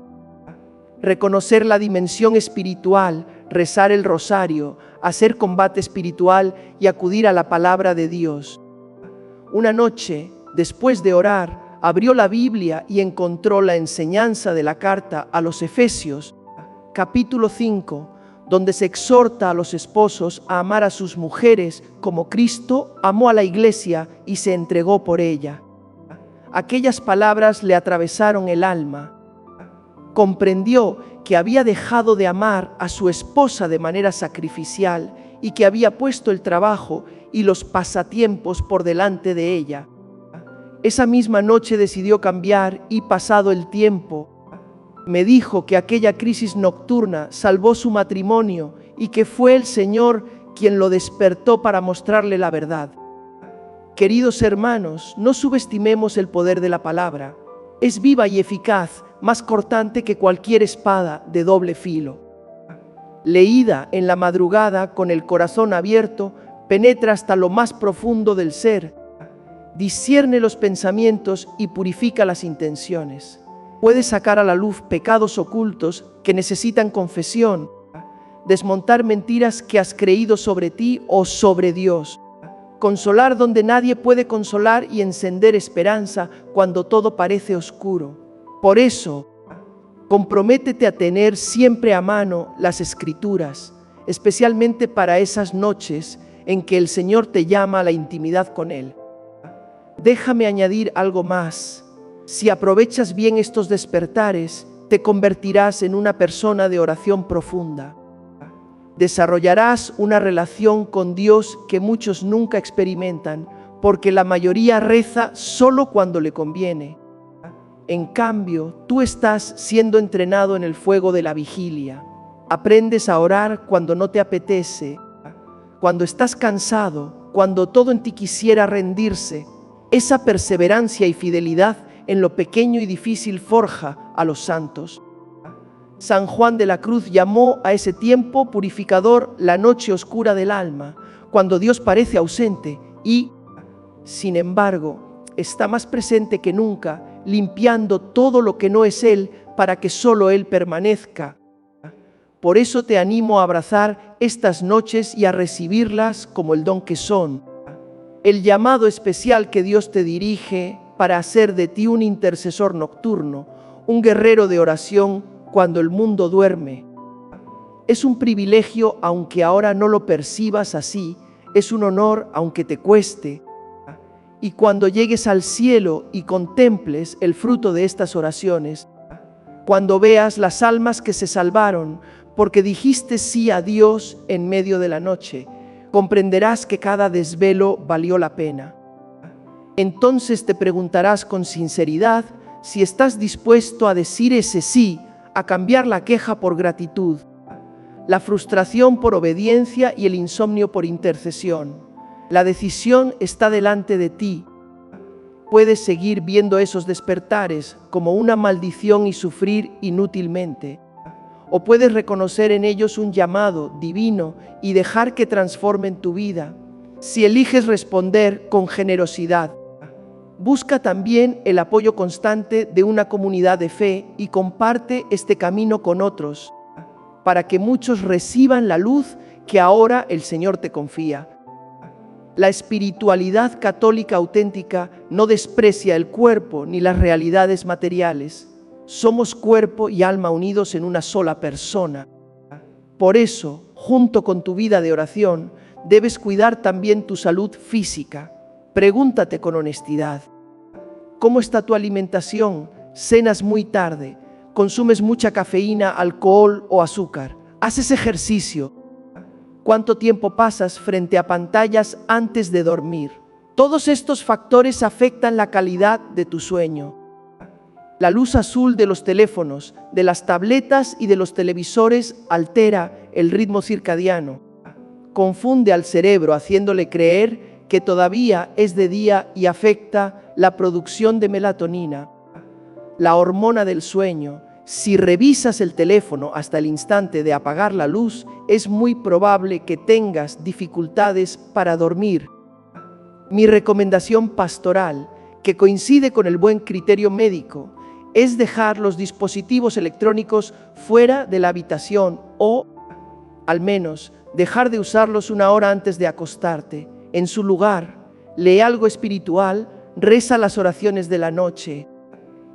reconocer la dimensión espiritual, rezar el rosario, hacer combate espiritual y acudir a la palabra de Dios. Una noche, después de orar, abrió la Biblia y encontró la enseñanza de la carta a los Efesios, capítulo 5, donde se exhorta a los esposos a amar a sus mujeres como Cristo amó a la iglesia y se entregó por ella. Aquellas palabras le atravesaron el alma. Comprendió que había dejado de amar a su esposa de manera sacrificial y que había puesto el trabajo y los pasatiempos por delante de ella. Esa misma noche decidió cambiar y, pasado el tiempo, me dijo que aquella crisis nocturna salvó su matrimonio y que fue el Señor quien lo despertó para mostrarle la verdad. Queridos hermanos, no subestimemos el poder de la palabra. Es viva y eficaz, más cortante que cualquier espada de doble filo. Leída en la madrugada con el corazón abierto, penetra hasta lo más profundo del ser, discierne los pensamientos y purifica las intenciones. Puede sacar a la luz pecados ocultos que necesitan confesión, desmontar mentiras que has creído sobre ti o sobre Dios, consolar donde nadie puede consolar y encender esperanza cuando todo parece oscuro. Por eso, comprométete a tener siempre a mano las Escrituras, especialmente para esas noches en que el Señor te llama a la intimidad con Él. Déjame añadir algo más. Si aprovechas bien estos despertares, te convertirás en una persona de oración profunda. Desarrollarás una relación con Dios que muchos nunca experimentan, porque la mayoría reza solo cuando le conviene. En cambio, tú estás siendo entrenado en el fuego de la vigilia. Aprendes a orar cuando no te apetece, cuando estás cansado, cuando todo en ti quisiera rendirse. Esa perseverancia y fidelidad en lo pequeño y difícil forja a los santos. San Juan de la Cruz llamó a ese tiempo purificador la noche oscura del alma, cuando Dios parece ausente y, sin embargo, está más presente que nunca, limpiando todo lo que no es Él para que solo Él permanezca. Por eso te animo a abrazar estas noches y a recibirlas como el don que son. El llamado especial que Dios te dirige para hacer de ti un intercesor nocturno, un guerrero de oración cuando el mundo duerme. Es un privilegio aunque ahora no lo percibas así, es un honor aunque te cueste. Y cuando llegues al cielo y contemples el fruto de estas oraciones, cuando veas las almas que se salvaron porque dijiste sí a Dios en medio de la noche, comprenderás que cada desvelo valió la pena. Entonces te preguntarás con sinceridad si estás dispuesto a decir ese sí, a cambiar la queja por gratitud, la frustración por obediencia y el insomnio por intercesión. La decisión está delante de ti. Puedes seguir viendo esos despertares como una maldición y sufrir inútilmente, o puedes reconocer en ellos un llamado divino y dejar que transformen tu vida. Si eliges responder con generosidad, busca también el apoyo constante de una comunidad de fe y comparte este camino con otros, para que muchos reciban la luz que ahora el Señor te confía. La espiritualidad católica auténtica no desprecia el cuerpo ni las realidades materiales. Somos cuerpo y alma unidos en una sola persona. Por eso, junto con tu vida de oración, debes cuidar también tu salud física. Pregúntate con honestidad: ¿cómo está tu alimentación? ¿Cenas muy tarde? ¿Consumes mucha cafeína, alcohol o azúcar? ¿Haces ejercicio? ¿Cuánto tiempo pasas frente a pantallas antes de dormir? Todos estos factores afectan la calidad de tu sueño. La luz azul de los teléfonos, de las tabletas y de los televisores altera el ritmo circadiano. Confunde al cerebro haciéndole creer que todavía es de día y afecta la producción de melatonina, la hormona del sueño. Si revisas el teléfono hasta el instante de apagar la luz, es muy probable que tengas dificultades para dormir. Mi recomendación pastoral, que coincide con el buen criterio médico, es dejar los dispositivos electrónicos fuera de la habitación o, al menos, dejar de usarlos una hora antes de acostarte. En su lugar, lee algo espiritual, reza las oraciones de la noche.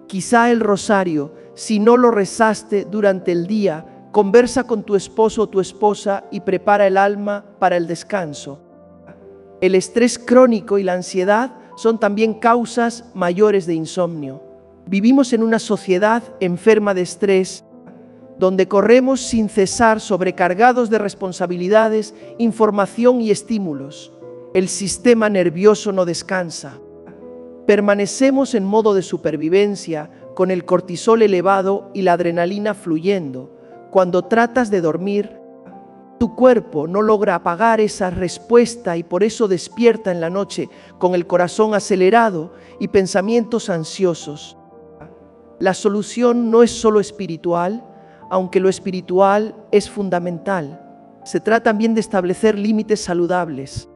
Quizá el rosario, si no lo rezaste durante el día, conversa con tu esposo o tu esposa y prepara el alma para el descanso. El estrés crónico y la ansiedad son también causas mayores de insomnio. Vivimos en una sociedad enferma de estrés, donde corremos sin cesar sobrecargados de responsabilidades, información y estímulos. El sistema nervioso no descansa. Permanecemos en modo de supervivencia, con el cortisol elevado y la adrenalina fluyendo. Cuando tratas de dormir, tu cuerpo no logra apagar esa respuesta y por eso despierta en la noche con el corazón acelerado y pensamientos ansiosos. La solución no es solo espiritual, aunque lo espiritual es fundamental. Se trata también de establecer límites saludables.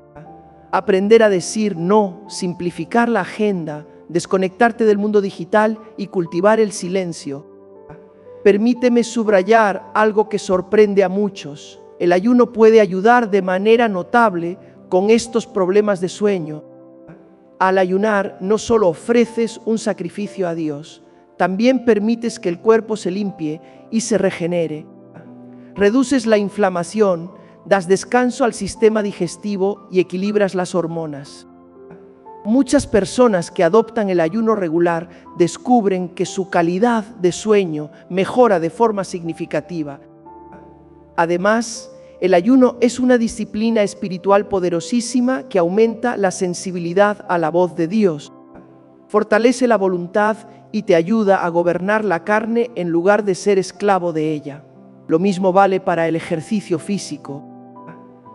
Aprender a decir no, simplificar la agenda, desconectarte del mundo digital y cultivar el silencio. Permíteme subrayar algo que sorprende a muchos. El ayuno puede ayudar de manera notable con estos problemas de sueño. Al ayunar no solo ofreces un sacrificio a Dios, también permites que el cuerpo se limpie y se regenere. Reduces la inflamación, das descanso al sistema digestivo y equilibras las hormonas. Muchas personas que adoptan el ayuno regular descubren que su calidad de sueño mejora de forma significativa. Además, el ayuno es una disciplina espiritual poderosísima que aumenta la sensibilidad a la voz de Dios, fortalece la voluntad y te ayuda a gobernar la carne en lugar de ser esclavo de ella. Lo mismo vale para el ejercicio físico.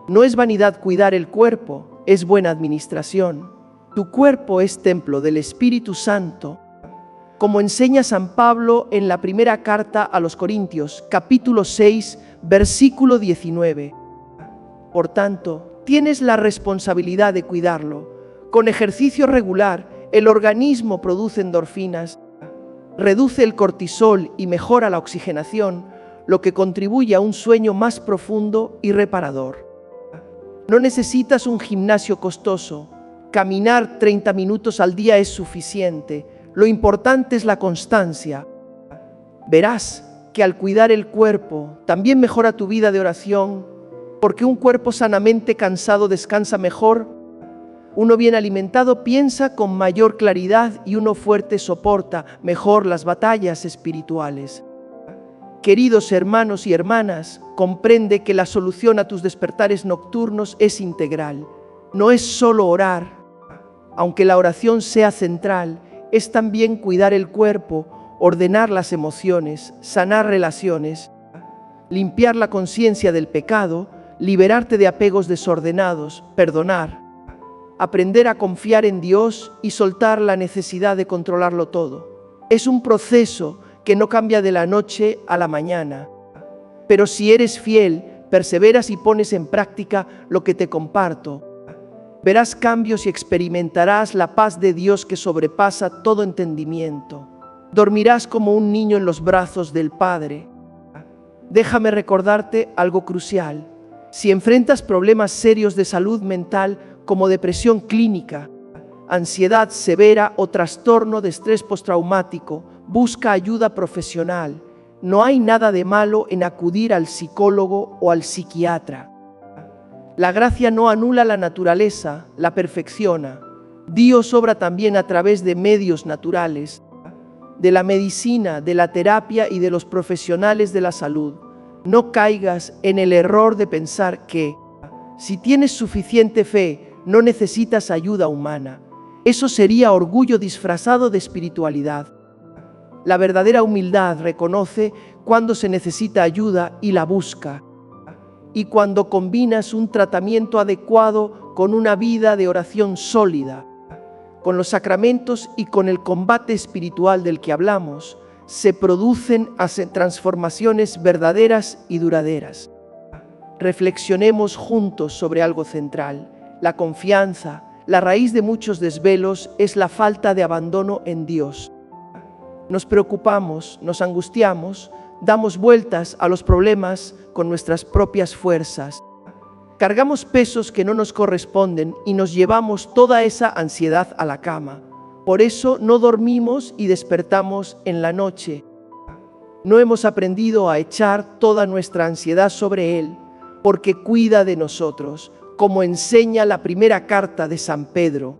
No es vanidad cuidar el cuerpo, es buena administración. Tu cuerpo es templo del Espíritu Santo, como enseña San Pablo en la primera carta a los Corintios, capítulo 6, versículo 19. Por tanto, tienes la responsabilidad de cuidarlo. Con ejercicio regular, el organismo produce endorfinas, reduce el cortisol y mejora la oxigenación, lo que contribuye a un sueño más profundo y reparador. No necesitas un gimnasio costoso. Caminar 30 minutos al día es suficiente. Lo importante es la constancia. Verás que al cuidar el cuerpo, también mejora tu vida de oración, porque un cuerpo sanamente cansado descansa mejor. Uno bien alimentado piensa con mayor claridad y uno fuerte soporta mejor las batallas espirituales. Queridos hermanos y hermanas, comprende que la solución a tus despertares nocturnos es integral. No es solo orar, aunque la oración sea central, es también cuidar el cuerpo, ordenar las emociones, sanar relaciones, limpiar la conciencia del pecado, liberarte de apegos desordenados, perdonar, aprender a confiar en Dios y soltar la necesidad de controlarlo todo. Es un proceso que no cambia de la noche a la mañana. Pero si eres fiel, perseveras y pones en práctica lo que te comparto, verás cambios y experimentarás la paz de Dios que sobrepasa todo entendimiento. Dormirás como un niño en los brazos del Padre. Déjame recordarte algo crucial. Si enfrentas problemas serios de salud mental como depresión clínica, ansiedad severa o trastorno de estrés postraumático, busca ayuda profesional. No hay nada de malo en acudir al psicólogo o al psiquiatra. La gracia no anula la naturaleza, la perfecciona. Dios obra también a través de medios naturales, de la medicina, de la terapia y de los profesionales de la salud. No caigas en el error de pensar que, si tienes suficiente fe, no necesitas ayuda humana. Eso sería orgullo disfrazado de espiritualidad. La verdadera humildad reconoce cuando se necesita ayuda y la busca. Y cuando combinas un tratamiento adecuado con una vida de oración sólida, con los sacramentos y con el combate espiritual del que hablamos, se producen transformaciones verdaderas y duraderas. Reflexionemos juntos sobre algo central. La confianza, la raíz de muchos desvelos, es la falta de abandono en Dios. Nos preocupamos, nos angustiamos, damos vueltas a los problemas con nuestras propias fuerzas. Cargamos pesos que no nos corresponden y nos llevamos toda esa ansiedad a la cama. Por eso no dormimos y despertamos en la noche. No hemos aprendido a echar toda nuestra ansiedad sobre Él, porque cuida de nosotros, como enseña la primera carta de San Pedro.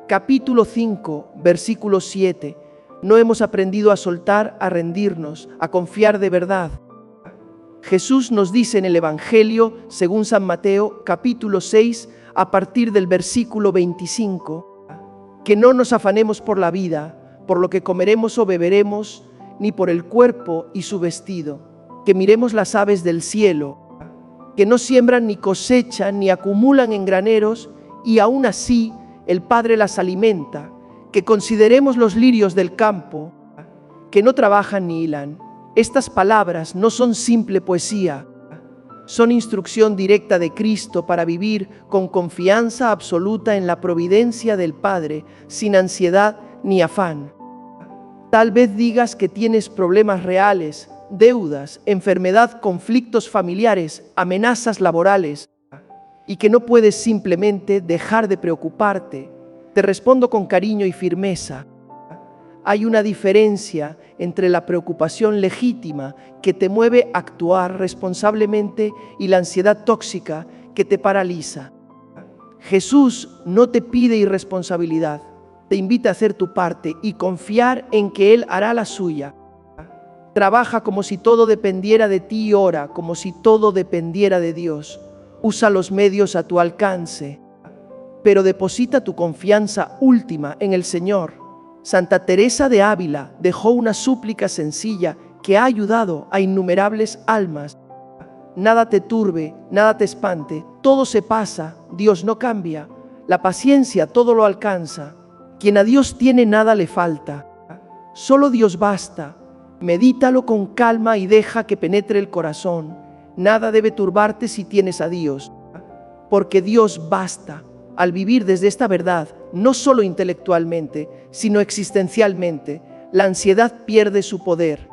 Capítulo 5, versículo 7. No hemos aprendido a soltar, a rendirnos, a confiar de verdad. Jesús nos dice en el Evangelio, según San Mateo, capítulo 6, a partir del versículo 25, que no nos afanemos por la vida, por lo que comeremos o beberemos, ni por el cuerpo y su vestido, que miremos las aves del cielo, que no siembran ni cosechan ni acumulan en graneros, y aún así el Padre las alimenta, que consideremos los lirios del campo, que no trabajan ni hilan. Estas palabras no son simple poesía, son instrucción directa de Cristo para vivir con confianza absoluta en la providencia del Padre, sin ansiedad ni afán. Tal vez digas que tienes problemas reales, deudas, enfermedad, conflictos familiares, amenazas laborales, y que no puedes simplemente dejar de preocuparte. Te respondo con cariño y firmeza. Hay una diferencia entre la preocupación legítima que te mueve a actuar responsablemente y la ansiedad tóxica que te paraliza. Jesús no te pide irresponsabilidad, te invita a hacer tu parte y confiar en que Él hará la suya. Trabaja como si todo dependiera de ti y ora como si todo dependiera de Dios. Usa los medios a tu alcance, pero deposita tu confianza última en el Señor. Santa Teresa de Ávila dejó una súplica sencilla que ha ayudado a innumerables almas. Nada te turbe, nada te espante, todo se pasa, Dios no cambia. La paciencia todo lo alcanza. Quien a Dios tiene nada le falta. Solo Dios basta. Medítalo con calma y deja que penetre el corazón. Nada debe turbarte si tienes a Dios, porque Dios basta. Al vivir desde esta verdad, no solo intelectualmente, sino existencialmente, la ansiedad pierde su poder.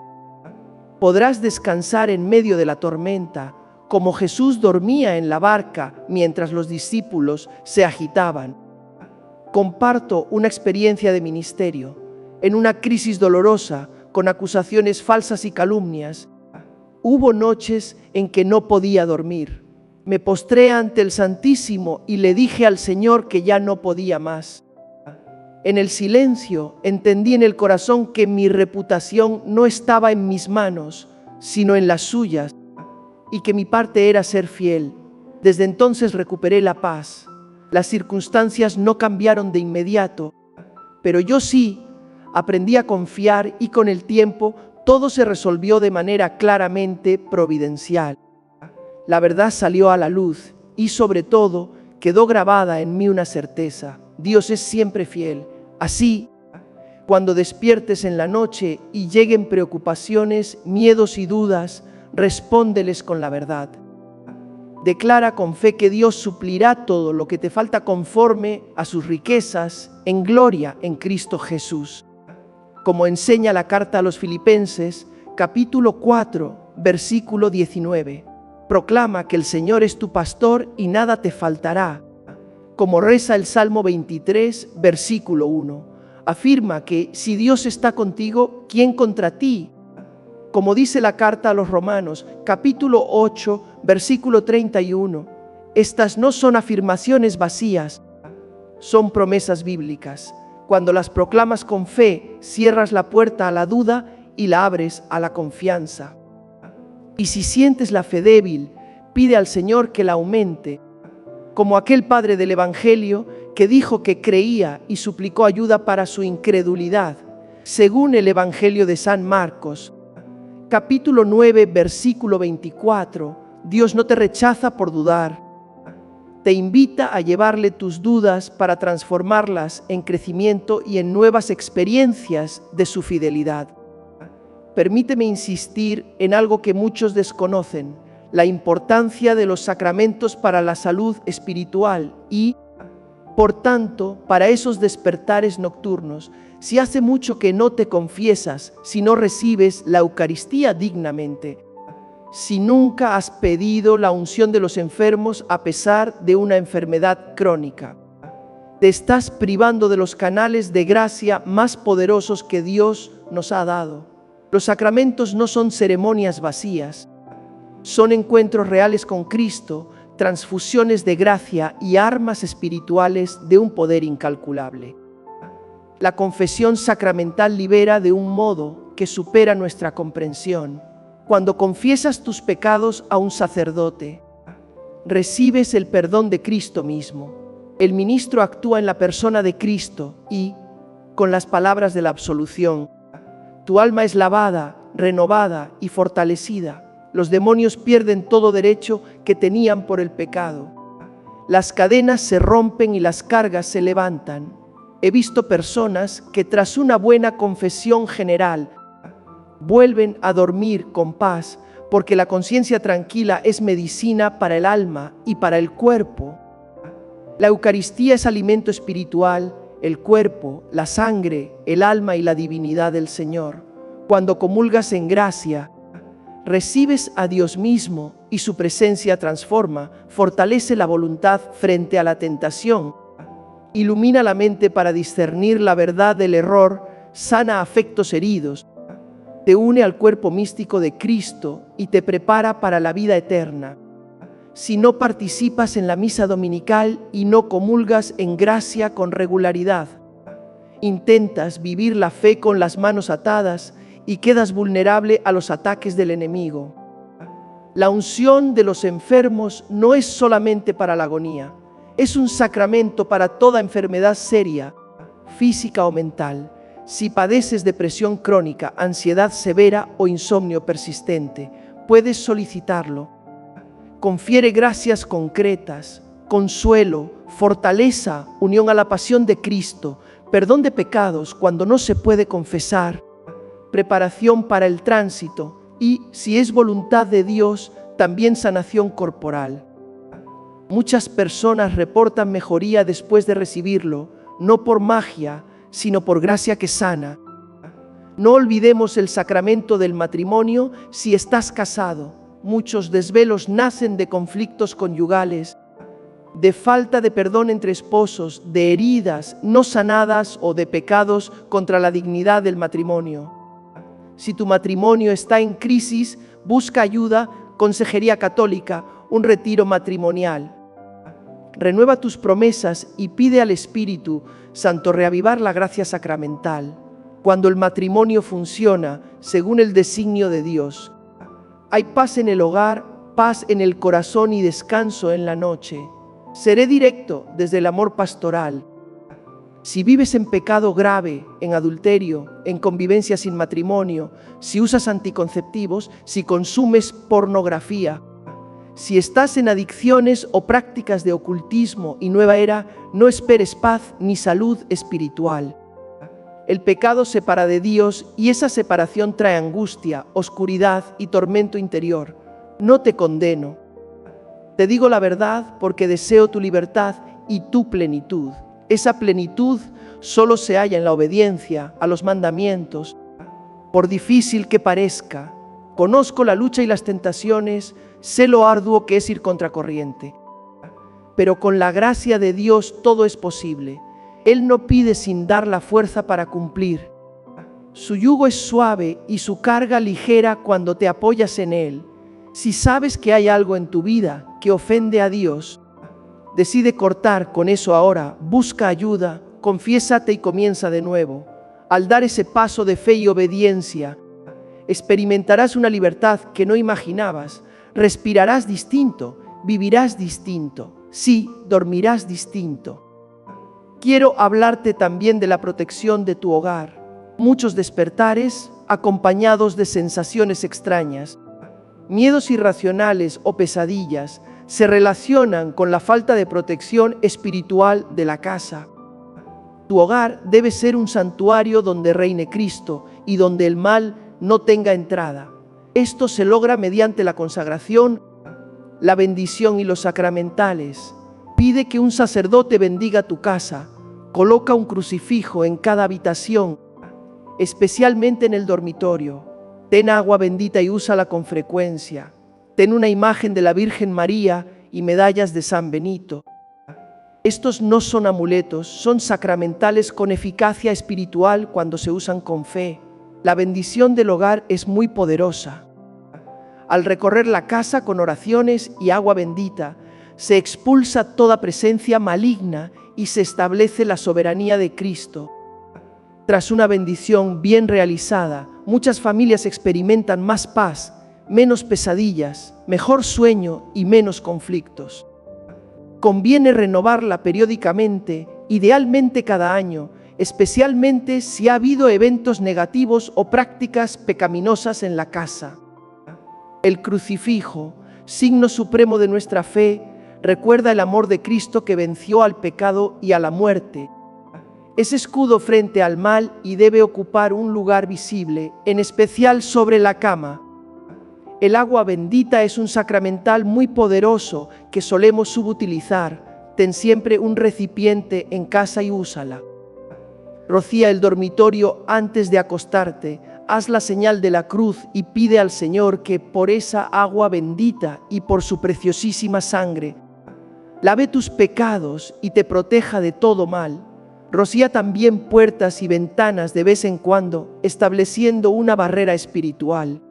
Podrás descansar en medio de la tormenta, como Jesús dormía en la barca mientras los discípulos se agitaban. Comparto una experiencia de ministerio. En una crisis dolorosa, con acusaciones falsas y calumnias, hubo noches en que no podía dormir. Me postré ante el Santísimo y le dije al Señor que ya no podía más. En el silencio entendí en el corazón que mi reputación no estaba en mis manos, sino en las suyas, y que mi parte era ser fiel. Desde entonces recuperé la paz. Las circunstancias no cambiaron de inmediato, pero yo sí aprendí a confiar y con el tiempo todo se resolvió de manera claramente providencial. La verdad salió a la luz y sobre todo quedó grabada en mí una certeza: Dios es siempre fiel. Así, cuando despiertes en la noche y lleguen preocupaciones, miedos y dudas, respóndeles con la verdad. Declara con fe que Dios suplirá todo lo que te falta conforme a sus riquezas en gloria en Cristo Jesús. Como enseña la carta a los Filipenses, capítulo 4, versículo 19. Proclama que el Señor es tu pastor y nada te faltará. Como reza el Salmo 23, versículo 1. Afirma que si Dios está contigo, ¿quién contra ti? Como dice la carta a los Romanos, capítulo 8, versículo 31. Estas no son afirmaciones vacías, son promesas bíblicas. Cuando las proclamas con fe, cierras la puerta a la duda y la abres a la confianza. Y si sientes la fe débil, pide al Señor que la aumente, como aquel padre del Evangelio que dijo que creía y suplicó ayuda para su incredulidad, según el Evangelio de San Marcos, capítulo 9, versículo 24. Dios no te rechaza por dudar, te invita a llevarle tus dudas para transformarlas en crecimiento y en nuevas experiencias de su fidelidad. Permíteme insistir en algo que muchos desconocen: la importancia de los sacramentos para la salud espiritual y, por tanto, para esos despertares nocturnos. Si hace mucho que no te confiesas, si no recibes la Eucaristía dignamente, si nunca has pedido la unción de los enfermos a pesar de una enfermedad crónica. Te estás privando de los canales de gracia más poderosos que Dios nos ha dado. Los sacramentos no son ceremonias vacías, son encuentros reales con Cristo, transfusiones de gracia y armas espirituales de un poder incalculable. La confesión sacramental libera de un modo que supera nuestra comprensión. Cuando confiesas tus pecados a un sacerdote, recibes el perdón de Cristo mismo. El ministro actúa en la persona de Cristo y, con las palabras de la absolución, tu alma es lavada, renovada y fortalecida. Los demonios pierden todo derecho que tenían por el pecado. Las cadenas se rompen y las cargas se levantan. He visto personas que tras una buena confesión general vuelven a dormir con paz, porque la conciencia tranquila es medicina para el alma y para el cuerpo. La Eucaristía es alimento espiritual, el cuerpo, la sangre, el alma y la divinidad del Señor. Cuando comulgas en gracia, recibes a Dios mismo y su presencia transforma, fortalece la voluntad frente a la tentación, ilumina la mente para discernir la verdad del error, sana afectos heridos, te une al cuerpo místico de Cristo y te prepara para la vida eterna. Si no participas en la misa dominical y no comulgas en gracia con regularidad, intentas vivir la fe con las manos atadas y quedas vulnerable a los ataques del enemigo. La unción de los enfermos no es solamente para la agonía, es un sacramento para toda enfermedad seria, física o mental. Si padeces depresión crónica, ansiedad severa o insomnio persistente, puedes solicitarlo. Confiere gracias concretas, consuelo, fortaleza, unión a la pasión de Cristo, perdón de pecados cuando no se puede confesar, preparación para el tránsito y, si es voluntad de Dios, también sanación corporal. Muchas personas reportan mejoría después de recibirlo, no por magia, sino por gracia que sana. No olvidemos el sacramento del matrimonio si estás casado. Muchos desvelos nacen de conflictos conyugales, de falta de perdón entre esposos, de heridas no sanadas o de pecados contra la dignidad del matrimonio. Si tu matrimonio está en crisis, busca ayuda, consejería católica, un retiro matrimonial. Renueva tus promesas y pide al Espíritu Santo reavivar la gracia sacramental. Cuando el matrimonio funciona según el designio de Dios, hay paz en el hogar, paz en el corazón y descanso en la noche. Seré directo desde el amor pastoral. Si vives en pecado grave, en adulterio, en convivencia sin matrimonio, si usas anticonceptivos, si consumes pornografía, si estás en adicciones o prácticas de ocultismo y nueva era, no esperes paz ni salud espiritual. El pecado separa de Dios y esa separación trae angustia, oscuridad y tormento interior. No te condeno. Te digo la verdad porque deseo tu libertad y tu plenitud. Esa plenitud solo se halla en la obediencia a los mandamientos, por difícil que parezca. Conozco la lucha y las tentaciones, sé lo arduo que es ir contracorriente. Pero con la gracia de Dios todo es posible. Él no pide sin dar la fuerza para cumplir. Su yugo es suave y su carga ligera cuando te apoyas en Él. Si sabes que hay algo en tu vida que ofende a Dios, decide cortar con eso ahora, busca ayuda, confiésate y comienza de nuevo. Al dar ese paso de fe y obediencia, experimentarás una libertad que no imaginabas, respirarás distinto, vivirás distinto, sí, dormirás distinto. Quiero hablarte también de la protección de tu hogar. Muchos despertares acompañados de sensaciones extrañas, miedos irracionales o pesadillas se relacionan con la falta de protección espiritual de la casa. Tu hogar debe ser un santuario donde reine Cristo y donde el mal no tenga entrada. Esto se logra mediante la consagración, la bendición y los sacramentales. Pide que un sacerdote bendiga tu casa. Coloca un crucifijo en cada habitación, especialmente en el dormitorio. Ten agua bendita y úsala con frecuencia. Ten una imagen de la Virgen María y medallas de San Benito. Estos no son amuletos, son sacramentales con eficacia espiritual cuando se usan con fe. La bendición del hogar es muy poderosa. Al recorrer la casa con oraciones y agua bendita, se expulsa toda presencia maligna y se establece la soberanía de Cristo. Tras una bendición bien realizada, muchas familias experimentan más paz, menos pesadillas, mejor sueño y menos conflictos. Conviene renovarla periódicamente, idealmente cada año, especialmente si ha habido eventos negativos o prácticas pecaminosas en la casa. El crucifijo, signo supremo de nuestra fe, recuerda el amor de Cristo que venció al pecado y a la muerte. Es escudo frente al mal y debe ocupar un lugar visible, en especial sobre la cama. El agua bendita es un sacramental muy poderoso que solemos subutilizar. Ten siempre un recipiente en casa y úsala. Rocía el dormitorio antes de acostarte. Haz la señal de la cruz y pide al Señor que por esa agua bendita y por su preciosísima sangre lave tus pecados y te proteja de todo mal. Rocía también puertas y ventanas de vez en cuando, estableciendo una barrera espiritual.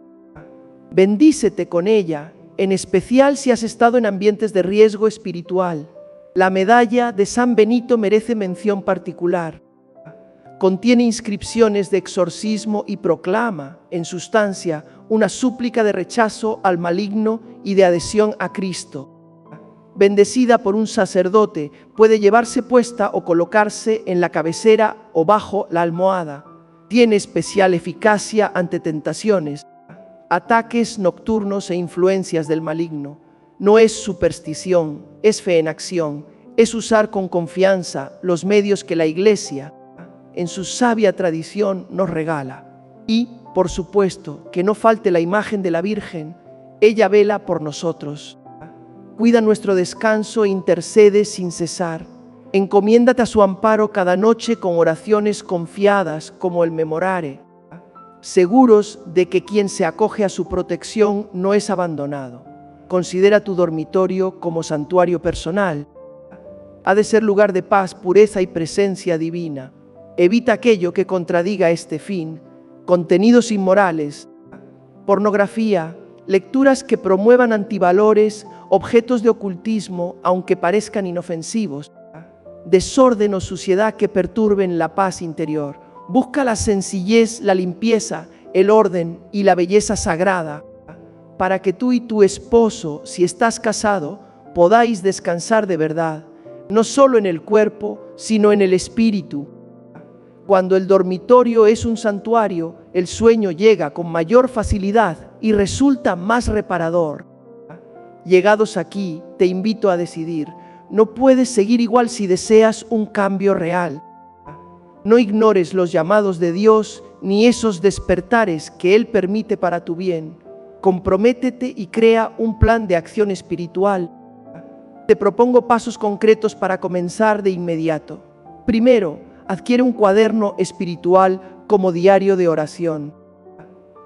Bendícete con ella, en especial si has estado en ambientes de riesgo espiritual. La medalla de San Benito merece mención particular. Contiene inscripciones de exorcismo y proclama, en sustancia, una súplica de rechazo al maligno y de adhesión a Cristo. Bendecida por un sacerdote, puede llevarse puesta o colocarse en la cabecera o bajo la almohada. Tiene especial eficacia ante tentaciones, ataques nocturnos e influencias del maligno. No es superstición, es fe en acción, es usar con confianza los medios que la Iglesia, en su sabia tradición, nos regala. Y, por supuesto, que no falte la imagen de la Virgen. Ella vela por nosotros. Cuida nuestro descanso e intercede sin cesar. Encomiéndate a su amparo cada noche con oraciones confiadas como el Memorare, seguros de que quien se acoge a su protección no es abandonado. Considera tu dormitorio como santuario personal. Ha de ser lugar de paz, pureza y presencia divina. Evita aquello que contradiga este fin, contenidos inmorales, pornografía, lecturas que promuevan antivalores, objetos de ocultismo, aunque parezcan inofensivos, desorden o suciedad que perturben la paz interior. Busca la sencillez, la limpieza, el orden y la belleza sagrada, para que tú y tu esposo, si estás casado, podáis descansar de verdad, no solo en el cuerpo, sino en el espíritu. Cuando el dormitorio es un santuario, el sueño llega con mayor facilidad y resulta más reparador. Llegados aquí, te invito a decidir. No puedes seguir igual si deseas un cambio real. No ignores los llamados de Dios ni esos despertares que Él permite para tu bien. Comprométete y crea un plan de acción espiritual. Te propongo pasos concretos para comenzar de inmediato. Primero, adquiere un cuaderno espiritual como diario de oración.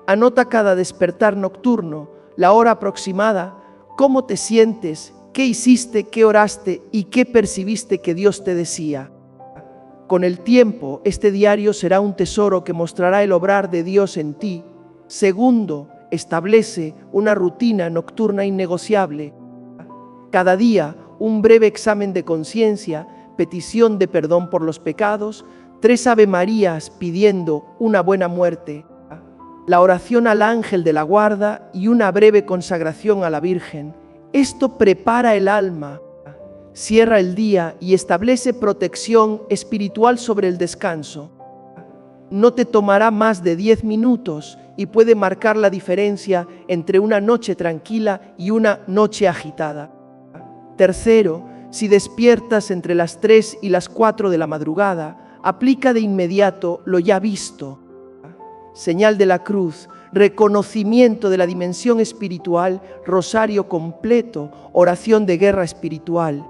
Anota cada despertar nocturno, la hora aproximada, cómo te sientes, qué hiciste, qué oraste y qué percibiste que Dios te decía. Con el tiempo, este diario será un tesoro que mostrará el obrar de Dios en ti. Segundo, establece una rutina nocturna innegociable. Cada día, un breve examen de conciencia, petición de perdón por los pecados, 3 Ave Marías pidiendo una buena muerte, la oración al ángel de la guarda y una breve consagración a la Virgen. Esto prepara el alma, cierra el día y establece protección espiritual sobre el descanso. No te tomará más de 10 minutos y puede marcar la diferencia entre una noche tranquila y una noche agitada. Tercero, si despiertas entre las 3 y las 4 de la madrugada, aplica de inmediato lo ya visto. Señal de la cruz, reconocimiento de la dimensión espiritual, rosario completo, oración de guerra espiritual.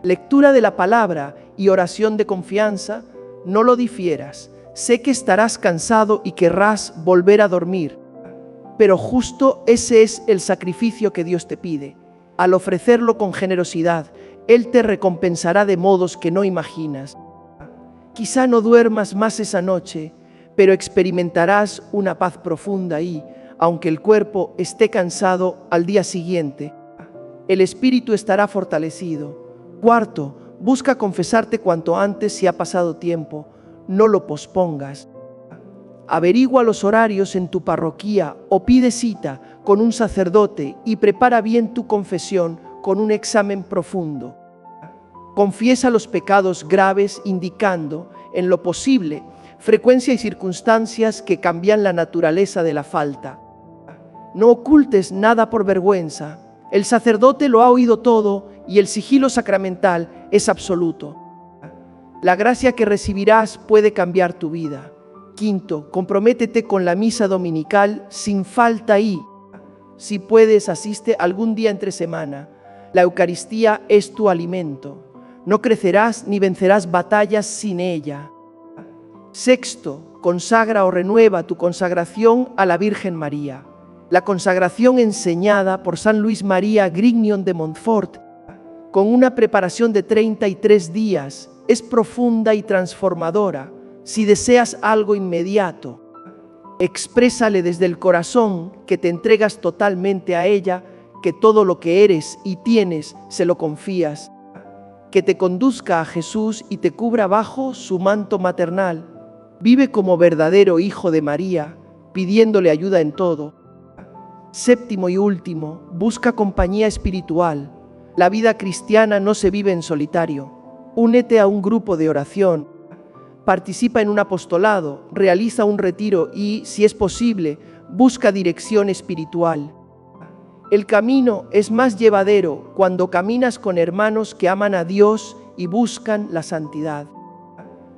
Lectura de la palabra y oración de confianza, no lo difieras. Sé que estarás cansado y querrás volver a dormir, pero justo ese es el sacrificio que Dios te pide. Al ofrecerlo con generosidad, Él te recompensará de modos que no imaginas. Quizá no duermas más esa noche, pero experimentarás una paz profunda y, aunque el cuerpo esté cansado al día siguiente, el espíritu estará fortalecido. Cuarto, busca confesarte cuanto antes si ha pasado tiempo. No lo pospongas. Averigua los horarios en tu parroquia o pide cita con un sacerdote y prepara bien tu confesión con un examen profundo. Confiesa los pecados graves indicando, en lo posible, frecuencia y circunstancias que cambian la naturaleza de la falta. No ocultes nada por vergüenza. El sacerdote lo ha oído todo y el sigilo sacramental es absoluto. La gracia que recibirás puede cambiar tu vida. Quinto, comprométete con la misa dominical sin falta y, si puedes, asiste algún día entre semana. La Eucaristía es tu alimento. No crecerás ni vencerás batallas sin ella. Sexto, consagra o renueva tu consagración a la Virgen María. La consagración enseñada por San Luis María Grignion de Montfort, con una preparación de 33 días, es profunda y transformadora. Si deseas algo inmediato, exprésale desde el corazón que te entregas totalmente a ella, que todo lo que eres y tienes se lo confías, que te conduzca a Jesús y te cubra bajo su manto maternal. Vive como verdadero hijo de María, pidiéndole ayuda en todo. Séptimo y último, busca compañía espiritual. La vida cristiana no se vive en solitario. Únete a un grupo de oración. Participa en un apostolado, realiza un retiro y, si es posible, busca dirección espiritual. El camino es más llevadero cuando caminas con hermanos que aman a Dios y buscan la santidad.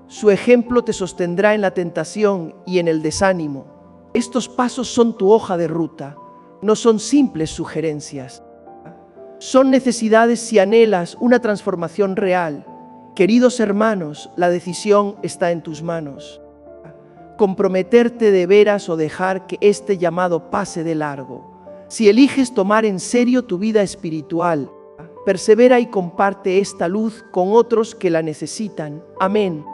Su ejemplo te sostendrá en la tentación y en el desánimo. Estos pasos son tu hoja de ruta, no son simples sugerencias. Son necesidades si anhelas una transformación real. Queridos hermanos, la decisión está en tus manos. Comprometerte de veras o dejar que este llamado pase de largo. Si eliges tomar en serio tu vida espiritual, persevera y comparte esta luz con otros que la necesitan. Amén.